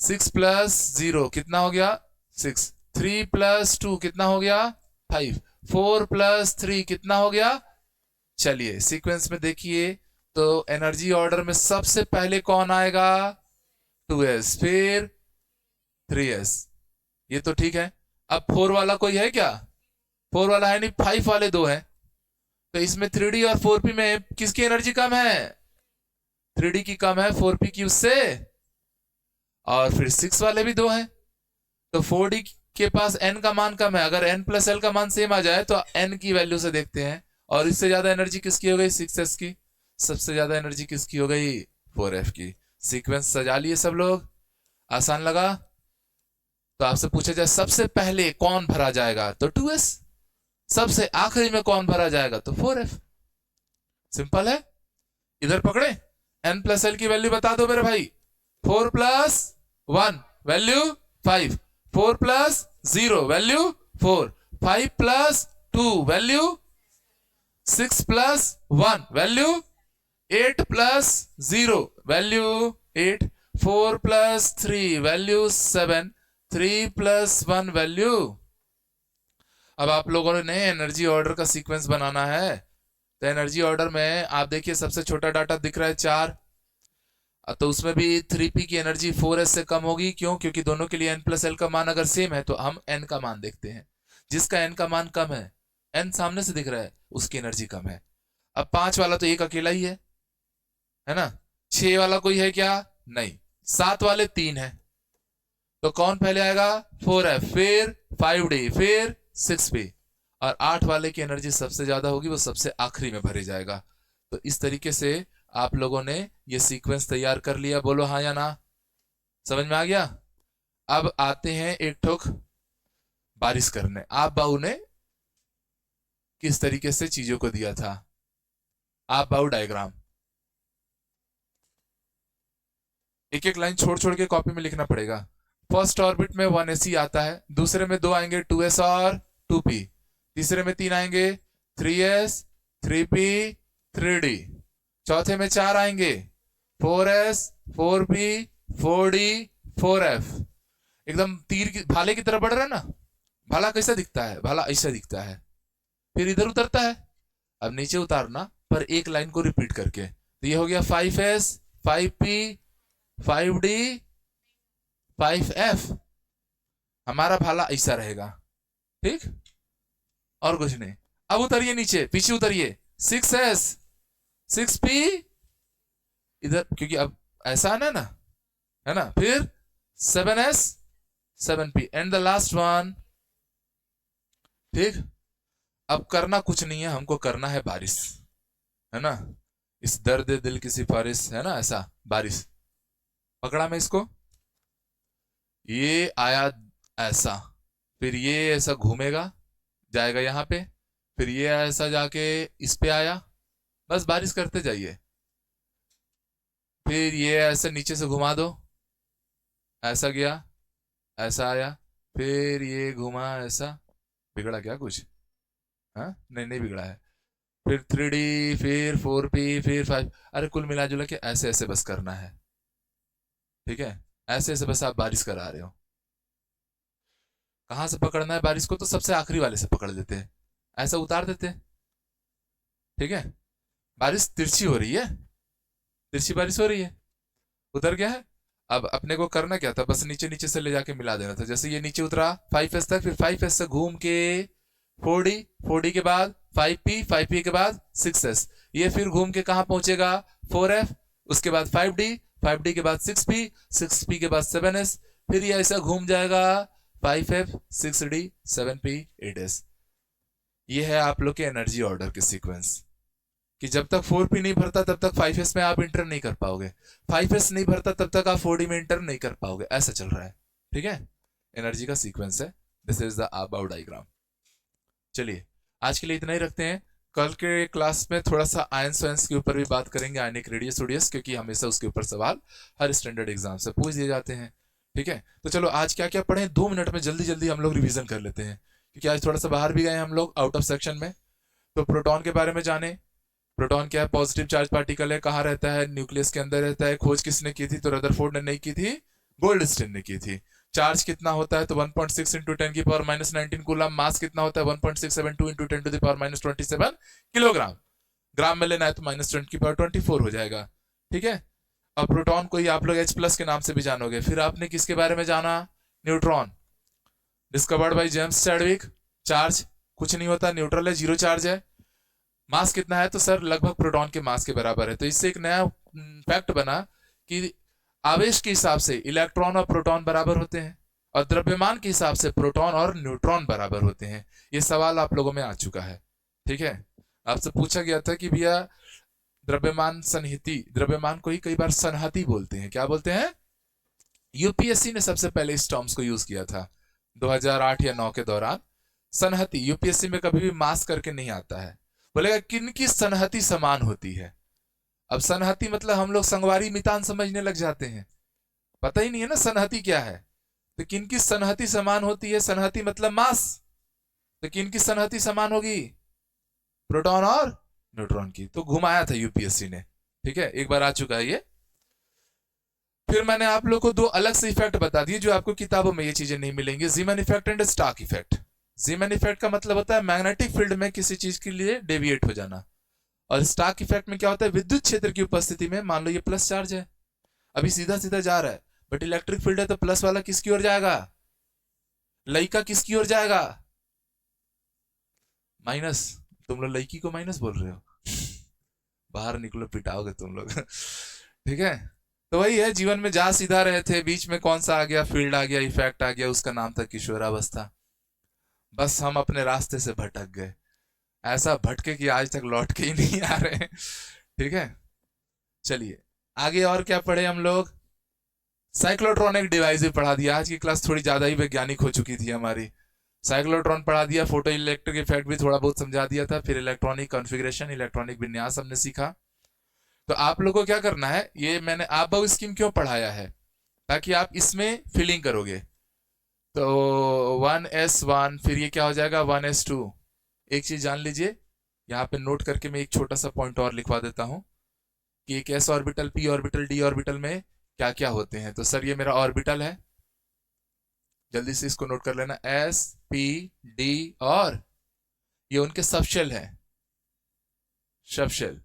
6 + 0 कितना हो गया 6, 3 + 2 कितना हो गया 5, 4 + 3 कितना हो गया। चलिए सीक्वेंस में देखिए, तो एनर्जी ऑर्डर में सबसे पहले कौन आएगा? 2s, फिर 3s, ये तो ठीक है। अब 4 वाला कोई है क्या? 4 वाला है नहीं, 5 वाले दो हैं, तो इसमें 3d और 4p में किसकी एनर्जी कम है? 3d की कम है 4p की उससे, और फिर 6 वाले भी दो हैं, तो 4d के पास n का मान कम है। अगर n प्लस l का मान सेम आ जाए तो n की वैल्यू से देखते हैं, और इससे ज्यादा एनर्जी किसकी हो गई? 6s की। सबसे ज्यादा एनर्जी किसकी हो गई? 4f की। सीक्वेंस सजा लिए सब लोग, आसान लगा? तो आपसे पूछा जाए सबसे पहले कौन भरा जाएगा, तो 2s। सबसे आखिरी में कौन भरा जाएगा, तो 4f। सिंपल है। इधर पकड़े, n प्लस एल की वैल्यू बता दो मेरे भाई। 4 + 1 value 5, 4 + 0 value 4, 5 + 2 value 6 + 1 value 8 + 0 value 8, 4 + 3 value 7, 3 + 1 value. अब आप लोगों ने एनर्जी ऑर्डर का सीक्वेंस बनाना है, तो एनर्जी ऑर्डर में आप देखिए सबसे छोटा डाटा दिख रहा है 4, तो उसमें भी 3p की एनर्जी 4s से कम होगी। क्यों? क्योंकि दोनों के लिए n प्लस l का मान अगर सेम है, तो हम n का मान देखते हैं। जिसका n का मान कम है, n सामने से दिख रहा है, उसकी एनर्जी कम है। अब 5 वाला तो एक अकेला ही है ना? 6 वाला कोई है क्या? नहीं। 7 वाले 3 है, तो कौन पहले आएगा? 4f, फिर 5d, फिर 6p। और 8 वाले की एनर्जी सबसे ज्यादा होगी, वो सबसे आखिरी में भरे जाएगा। तो इस तरीके से आप लोगों ने ये सीक्वेंस तैयार कर लिया, बोलो हाँ या ना? समझ में आ गया? अब आते हैं एक ठोक बारिश करने। आप बाऊ ने किस तरीके से चीजों को दिया था, आप बाऊ डायग्राम एक एक लाइन छोड़ छोड़ के कॉपी में लिखना पड़ेगा। फर्स्ट ऑर्बिट में 1s आता है, दूसरे में 2 आएंगे 2s और 2p, तीसरे में 3 आएंगे 3s, 3p, 3d, चौथे में 4 आएंगे 4s, 4p, 4d, 4f। एकदम तीर की भाले की तरह बढ़ रहा है ना? भाला कैसा दिखता है? भाला ऐसा दिखता है, फिर इधर उतरता है। अब नीचे उतारना पर एक लाइन को रिपीट करके, तो ये हो गया 5s, 5p, 5d, 5f। हमारा भाला ऐसा रहेगा, ठीक? और कुछ नहीं। अब उतरिए नीचे, पीछे उतरिए, 6s, 6p, इधर क्योंकि अब ऐसा आना है ना? फिर 7s, 7p, and the last one, ठीक? अब करना कुछ नहीं है, हमको करना है बारिश, है ना? इस दर्द दिल की सिफारिश है ना, ऐसा बारिश पकड़ा मैं इसको, ये आया ऐसा, फिर ये ऐसा घूमेगा जाएगा यहाँ पे, फिर ये ऐसा जाके इस पे आया, बस बारिश करते जाइए। फिर ये ऐसे नीचे से घुमा दो, ऐसा गया, ऐसा आया, फिर ये घुमा ऐसा, बिगड़ा क्या कुछ? हाँ नहीं नहीं बिगड़ा है। फिर 3D, फिर 4P, फिर 5, अरे कुल मिला जुला के ऐसे ऐसे बस करना है, ठीक है? ऐसे ऐसे बस आप बारिश करा रहे हो। कहाँ से पकड़ना है बारिश को? तो सबसे आखिरी वाले से पकड़ लेते हैं, ऐसा उतार देते हैं, ठीक है? बारिश तिरछी हो रही है, तिरछी बारिश हो रही है, उतर गया है। अब अपने को करना क्या था, बस नीचे नीचे से ले जाके मिला देना था। जैसे ये नीचे उतरा 5S तक, फिर 5S से घूम के 4D, 4D के बाद 5P, 5P के बाद 6S, ये फिर घूम के कहाँ पहुंचेगा? 4F, उसके बाद 5D, 5D के बाद 6P, 6P के बाद 7S, फिर ये ऐसा घूम जाएगा 5F, 6D, 7P, 8S। ये है आप लोग के एनर्जी ऑर्डर के सीक्वेंस, कि जब तक 4P नहीं भरता तब तक 5S में आप इंटर नहीं कर पाओगे, 5S नहीं भरता तब तक आप 4D में इंटर नहीं कर पाओगे, ऐसा चल रहा है, ठीक है? एनर्जी का सीक्वेंस है, this is the above diagram. चलिए आज के लिए इतना ही रखते हैं, कल के क्लास में थोड़ा सा आयंस वायंस के ऊपर भी बात करेंगे, आयनिक रेडियस ओडियस, क्योंकि हमेशा उसके ऊपर सवाल हर स्टैंडर्ड एग्जाम से पूछ दिए जाते हैं, ठीक है? तो चलो आज क्या क्या पढ़े 2 मिनट में जल्दी जल्दी हम लोग रिविजन कर लेते हैं, क्योंकि आज थोड़ा सा बाहर भी गए हम लोग आउट ऑफ सेक्शन में। तो प्रोटॉन के बारे में जाने, प्रोटॉन क्या है? पॉजिटिव चार्ज पार्टिकल है, कहाँ रहता है? न्यूक्लियस के अंदर रहता है। खोज किसने की थी? तो रदरफोर्ड ने नहीं की थी, गोल्डस्टीन ने की थी। चार्ज कितना होता है? तो 1.6 इंटू 10⁻19 कूलम। मास कितना होता है? 1.672 इंटू 10⁻27 किलोग्राम। ग्राम में लेना है तो -10⁻24 हो जाएगा, ठीक है? अब प्रोटॉन को ही आप लोग H+ के नाम से भी जानोगे। फिर आपने किसके बारे में जाना? Neutron, discovered by James Chadwick. Charge कुछ नहीं होता, न्यूट्रल है, जीरो चार्ज है। मास कितना है? तो सर लगभग प्रोटॉन के मास के बराबर है। तो इससे एक नया फैक्ट बना कि आवेश के हिसाब से इलेक्ट्रॉन और प्रोटॉन बराबर होते हैं, और द्रव्यमान के हिसाब से प्रोटॉन और न्यूट्रॉन बराबर होते हैं। ये सवाल आप लोगों में आ चुका है, ठीक है? आपसे पूछा गया था कि भैया द्रव्यमान सन्निहिति, द्रव्यमान को ही कई बार सन्हति बोलते हैं, क्या बोलते हैं? यूपीएससी ने सबसे पहले इस टर्म्स को यूज किया था 2008 या 9 के दौरान। सन्हति यूपीएससी में कभी भी मास करके नहीं आता है, बोलेगा किन की सन्हति समान होती है। अब सन्हति मतलब हम लोग संगवारी मितान समझने लग जाते हैं, पता ही नहीं है ना सन्हति क्या है। तो किन की सन्हति समान होती है? सन्हति मतलब मास, तो किन की सन्हति समान होगी? प्रोटॉन और न्यूट्रॉन की। तो घुमाया था यूपीएससी ने, ठीक है? एक बार आ चुका है ये। फिर मैंने आप लोग को 2 अलग से इफेक्ट बता दिए जो आपको किताबों में ये चीजें नहीं मिलेंगी, Zeeman effect and Stark effect. Zeeman effect का मतलब होता है मैग्नेटिक फील्ड में किसी चीज के लिए डेविएट हो जाना, और स्टार्क इफेक्ट में क्या होता है? विद्युत क्षेत्र की उपस्थिति में, मान लो ये प्लस चार्ज है, अभी सीधा सीधा जा रहा है, बट इलेक्ट्रिक फील्ड है, तो प्लस वाला किसकी ओर जाएगा? लइका किसकी ओर जाएगा? माइनस। तुम लोग लड़की को माइनस बोल रहे हो, बाहर निकलो पिटाओगे तुम लोग ठीक है? तो वही है, जीवन में जा सीधा रहे थे, बीच में कौन सा आ गया? फील्ड आ गया, इफेक्ट आ गया, उसका नाम था किशोरावस्था। बस हम अपने रास्ते से भटक गए, ऐसा भटके कि आज तक लौट के ही नहीं आ रहे, ठीक है? चलिए आगे और क्या पढ़े हम लोग? साइक्लोट्रॉनिक डिवाइस भी पढ़ा दिया। आज की क्लास थोड़ी ज्यादा ही वैज्ञानिक हो चुकी थी हमारी। साइक्लोट्रॉन पढ़ा दिया, फोटो इलेक्ट्रिक इफेक्ट भी थोड़ा बहुत समझा दिया था, फिर इलेक्ट्रॉनिक कॉन्फ़िगरेशन, इलेक्ट्रॉनिक विन्यास हमने सीखा। तो आप लोगों को क्या करना है, ये मैंने आबव स्कीम क्यों पढ़ाया है? ताकि आप इसमें फिलिंग करोगे। तो 1s1, फिर ये क्या हो जाएगा? 1s2। एक चीज जान लीजिए, यहाँ पे नोट करके मैं एक छोटा सा पॉइंट और लिखवा देता हूँ कि एक s orbital, p orbital, d orbital में क्या क्या होते हैं। तो सर ये मेरा ऑर्बिटल है, जल्दी से इसको नोट कर लेना, s, p, d, और ये उनके सबशेल है, सबशेल।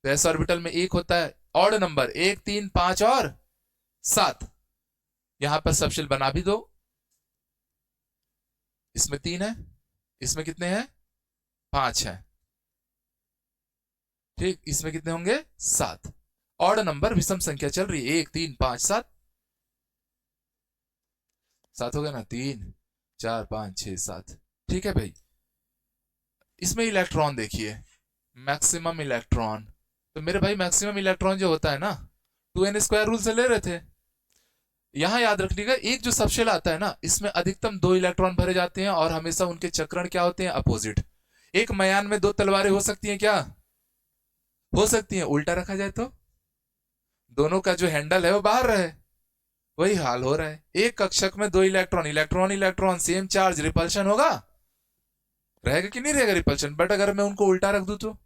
तो s ऑर्बिटल में एक होता है ऑड नंबर, 1, 3, 5 और 7। यहां पर सबशेल बना भी दो, इसमें 3 है, इसमें कितने हैं? 5 है, ठीक? इसमें कितने होंगे? 7। ऑड नंबर, विषम संख्या चल रही है, 1, 3, 5, 7। 7 हो गया ना? 3, 4, 5, 6, 7, ठीक है भाई। इसमें इलेक्ट्रॉन देखिए, मैक्सिमम इलेक्ट्रॉन तो मेरे भाई मैक्सिमम इलेक्ट्रॉन जो होता है ना 2n² रूल से ले रहे थे। यहां याद रखिएगा एक जो सबशेल आता है ना इसमें अधिकतम 2 इलेक्ट्रॉन भरे जाते हैं और हमेशा उनके चक्रण क्या होते हैं, अपोजिट। एक मयान में 2 तलवारें हो सकती हैं क्या? हो सकती हैं। उल्टा रखा जाए तो दोनों का जो हैंडल है वो बाहर रहे, वही हाल हो रहा है। एक कक्षक में 2 electron, electron electron same charge, repulsion होगा? रहेगा कि नहीं रहेगा रिपल्शन? बट अगर मैं उनको उल्टा रख दूं तो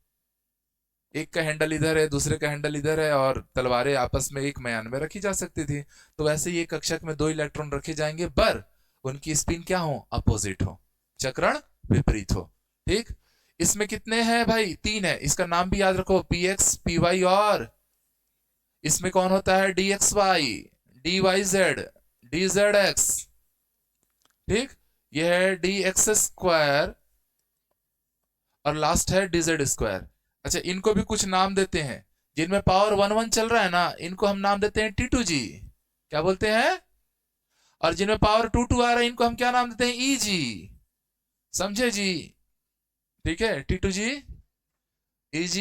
एक का हैंडल इधर है, दूसरे का हैंडल इधर है, और तलवारें आपस में एक मयान में रखी जा सकती थी। तो वैसे ही एक कक्षक में 2 इलेक्ट्रॉन रखे जाएंगे पर उनकी स्पिन क्या हो, अपोजिट हो, चक्रण विपरीत हो। ठीक। इसमें कितने हैं भाई? 3 है। इसका नाम भी याद रखो, px py, और इसमें कौन होता है, dxy dyz dzx। ठीक। यह है dx² और लास्ट है dz²। अच्छा, इनको भी कुछ नाम देते हैं। जिनमें पावर 1 1 चल रहा है ना इनको हम नाम देते हैं T2g। क्या बोलते हैं? और जिनमें पावर 2 2 आ रहा है इनको हम क्या नाम देते हैं, EG। समझे जी? ठीक है, T2g EG।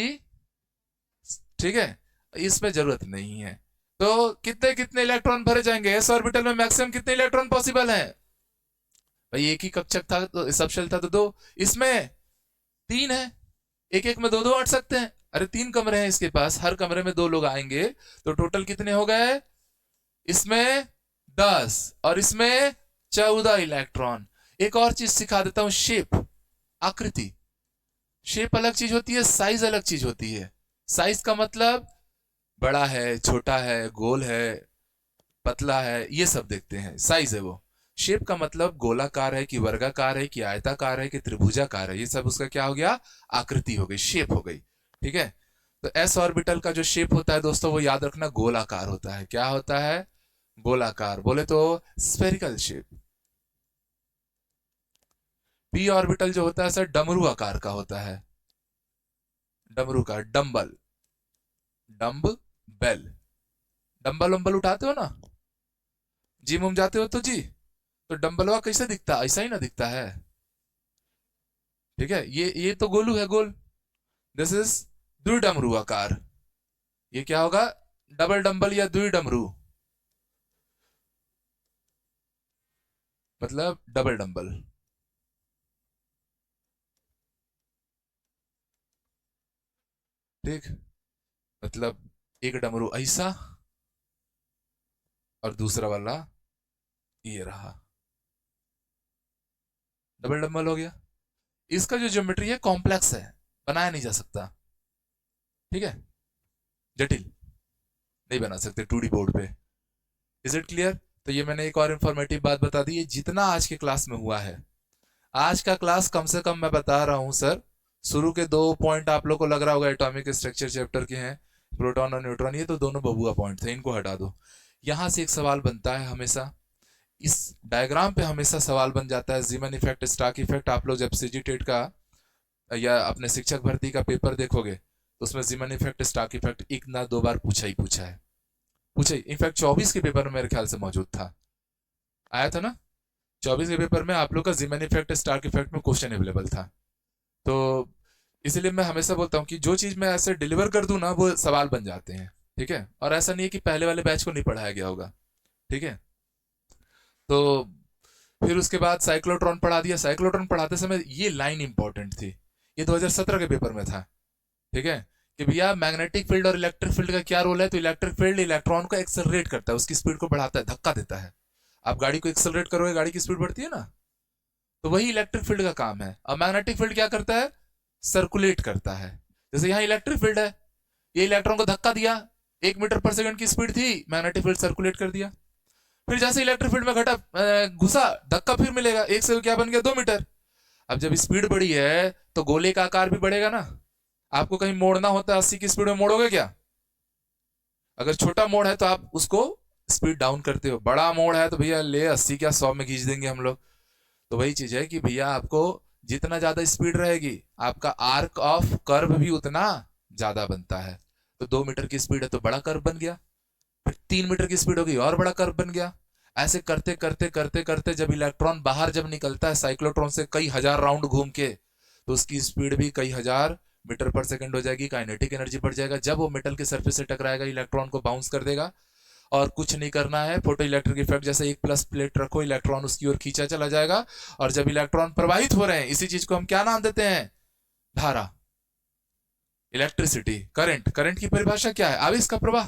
ठीक है, इसमें जरूरत नहीं है। तो कितने कितने इलेक्ट्रॉन भरे जाएंगे एस ऑर्बिटल में? मैक्सिमम कितने इलेक्ट्रॉन पॉसिबल है भाई? एक ही कक्षक था तो सबशेल था तो 2, इसमें 3 है, एक एक में 2 2 अट सकते हैं। अरे 3 कमरे हैं इसके पास, हर कमरे में 2 लोग आएंगे तो टोटल कितने हो गए? इसमें 10 और इसमें 14 इलेक्ट्रॉन। एक और चीज सिखा देता हूं, शेप, आकृति। शेप अलग चीज होती है, साइज अलग चीज होती है। साइज का मतलब बड़ा है, छोटा है, गोल है, पतला है, ये सब देखते हैं, साइज है वो। शेप का मतलब गोलाकार है कि वर्गाकार है कि आयताकार है कि त्रिभुजाकार है, ये सब उसका क्या हो गया, आकृति हो गई, शेप हो गई। ठीक है। तो एस ऑर्बिटल का जो शेप होता है दोस्तों वो याद रखना गोलाकार होता है। क्या होता है? गोलाकार, बोले तो स्फेरिकल शेप। पी ऑर्बिटल जो होता है सर डमरू आकार का होता है, डमरू का, डम्बल, डम्ब बेल। डम्बल वम्बल उठाते हो ना, जिम उम जाते हो तो जी, तो डम्बलवा कैसे दिखता है? ऐसा ही ना दिखता है। ठीक है, ये तो गोलू है, गोल। दिस इज द्विडमरू आकार। ये क्या होगा? डबल डम्बल या द्विडमरू, मतलब डबल डम्बल। ठीक। मतलब एक डमरू ऐसा और दूसरा वाला ये रहा, डबल डम्बल हो गया। इसका जो ज्योमेट्री है कॉम्प्लेक्स है, बनाया नहीं जा सकता। ठीक है, जटिल नहीं बना सकते 2D बोर्ड पे। Is it clear? तो ये मैंने एक और इन्फॉर्मेटिव बात बता दी। ये जितना आज के क्लास में हुआ है, आज का क्लास कम से कम मैं बता रहा हूं सर, शुरू के 2 पॉइंट आप लोग को लग रहा होगा एटॉमिक स्ट्रक्चर चैप्टर के हैं, प्रोटॉन और न्यूट्रॉन, ये तो दोनों बबुआ पॉइंट थे, इनको हटा दो। यहां से एक सवाल बनता है हमेशा, इस डायग्राम पे हमेशा सवाल बन जाता है, जीमन इफेक्ट, स्टार्क इफेक्ट। आप लोग जब सीजीटेट का या अपने शिक्षक भर्ती का पेपर देखोगे तो उसमें जीमन इफेक्ट, स्टार्क इफेक्ट एक ना 2 बार पूछा ही पूछा है, पूछे। इनफैक्ट 24 के पेपर में मेरे ख्याल से मौजूद था, आया था ना? 24 के पेपर में आप लोग का जीमन इफेक्ट, स्टार्क इफेक्ट में क्वेश्चन अवेलेबल था। तो इसीलिए मैं हमेशा बोलता हूँ कि जो चीज मैं ऐसे डिलीवर कर दूं ना वो सवाल बन जाते हैं। ठीक है, और ऐसा नहीं है कि पहले वाले बैच को नहीं पढ़ाया गया होगा। ठीक है। तो फिर उसके बाद साइक्लोट्रॉन पढ़ा दिया। साइक्लोट्रॉन पढ़ाते समय ये लाइन इंपॉर्टेंट थी, ये 2017 के पेपर में था। ठीक है, कि भैया मैग्नेटिक फील्ड और इलेक्ट्रिक फील्ड का क्या रोल है? तो इलेक्ट्रिक फील्ड इलेक्ट्रॉन को एक्सेलरेट करता है, उसकी स्पीड को बढ़ाता है, धक्का देता है। आप गाड़ी को एक्सेलरेट करोगे, गाड़ी की स्पीड बढ़ती है ना, तो वही इलेक्ट्रिक फील्ड का काम है। और मैग्नेटिक फील्ड क्या करता है? सर्कुलेट करता है। जैसे यहाँ इलेक्ट्रिक फील्ड है, ये इलेक्ट्रॉन को धक्का दिया, 1 मीटर पर सेकंड की स्पीड थी, मैग्नेटिक फील्ड सर्कुलेट कर दिया। फिर जैसे इलेक्ट्रिक फील्ड में घटा घुसा, धक्का फिर मिलेगा, 1 से क्या बन गया, 2 मीटर। अब जब स्पीड बढ़ी है तो गोले का आकार भी बढ़ेगा ना। आपको कहीं मोड़ना होता है 80 की स्पीड में, मोड़ोगे क्या? अगर छोटा मोड़ है तो आप उसको स्पीड डाउन करते हो, बड़ा मोड़ है तो भैया ले 80 क्या 100 में खींच देंगे हम लोग। तो वही चीज है कि भैया आपको जितना ज्यादा स्पीड रहेगी आपका आर्क ऑफ कर्व भी उतना ज्यादा बनता है। तो 2 मीटर की स्पीड है तो बड़ा कर्व बन गया, फिर 3 मीटर की स्पीड होगी और बड़ा कर्व बन गया। ऐसे करते करते करते करते जब इलेक्ट्रॉन बाहर जब निकलता है साइक्लोट्रॉन से कई हजार राउंड घूम के, तो उसकी स्पीड भी कई हजार मीटर पर सेकंड हो जाएगी, काइनेटिक एनर्जी बढ़ जाएगा। जब वो मेटल के सरफेस से टकराएगा इलेक्ट्रॉन को बाउंस कर देगा, और कुछ नहीं करना है, फोटो इलेक्ट्रिक इफेक्ट जैसे एक प्लस प्लेट रखो, इलेक्ट्रॉन उसकी ओर खींचा चला जाएगा। और जब इलेक्ट्रॉन प्रवाहित हो रहे हैं, इसी चीज को हम क्या नाम देते हैं? धारा, इलेक्ट्रिसिटी, करंट। करंट की परिभाषा क्या है? आवेश का प्रवाह,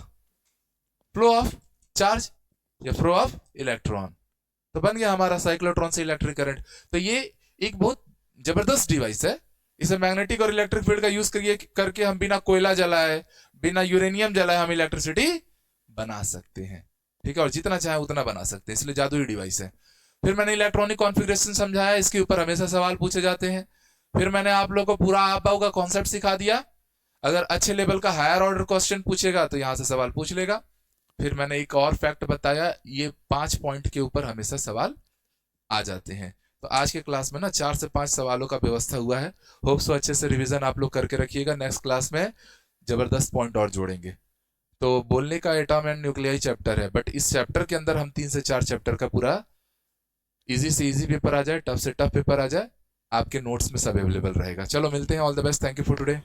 फ्लो ऑफ चार्ज या फ्लो ऑफ इलेक्ट्रॉन। तो बन गया हमारा साइक्लोट्रॉन से इलेक्ट्रिक करंट। तो ये एक बहुत जबरदस्त डिवाइस है। इसे मैग्नेटिक और इलेक्ट्रिक फील्ड का यूज करके हम बिना कोयला जलाए, बिना यूरेनियम जलाए हम इलेक्ट्रिसिटी बना सकते हैं। ठीक है, और जितना चाहे उतना बना सकते हैं, इसलिए जादुई डिवाइस है। फिर मैंने इलेक्ट्रॉनिक कॉन्फ़िगरेशन समझाया, इसके ऊपर हमेशा सवाल पूछे जाते हैं। फिर मैंने आप लोगों को पूरा आप का कॉन्सेप्ट सिखा दिया। अगर अच्छे लेवल का हायर ऑर्डर क्वेश्चन पूछेगा तो यहां से सवाल पूछ लेगा। फिर मैंने एक और फैक्ट बताया, ये 5 पॉइंट के ऊपर हमेशा सवाल आ जाते हैं। तो आज के क्लास में ना 4 से 5 सवालों का व्यवस्था हुआ है। होप सो अच्छे से रिवीजन आप लोग करके रखिएगा। नेक्स्ट क्लास में जबरदस्त पॉइंट और जोड़ेंगे। तो बोलने का एटॉम एंड न्यूक्लियाई चैप्टर है, बट इस चैप्टर के अंदर हम 3 से 4 चैप्टर का पूरा इजी से इजी पेपर आ जाए, टफ से टफ पेपर आ जाए, आपके नोट्स में सब अवेलेबल रहेगा। चलो मिलते हैं, all the best, thank you for today.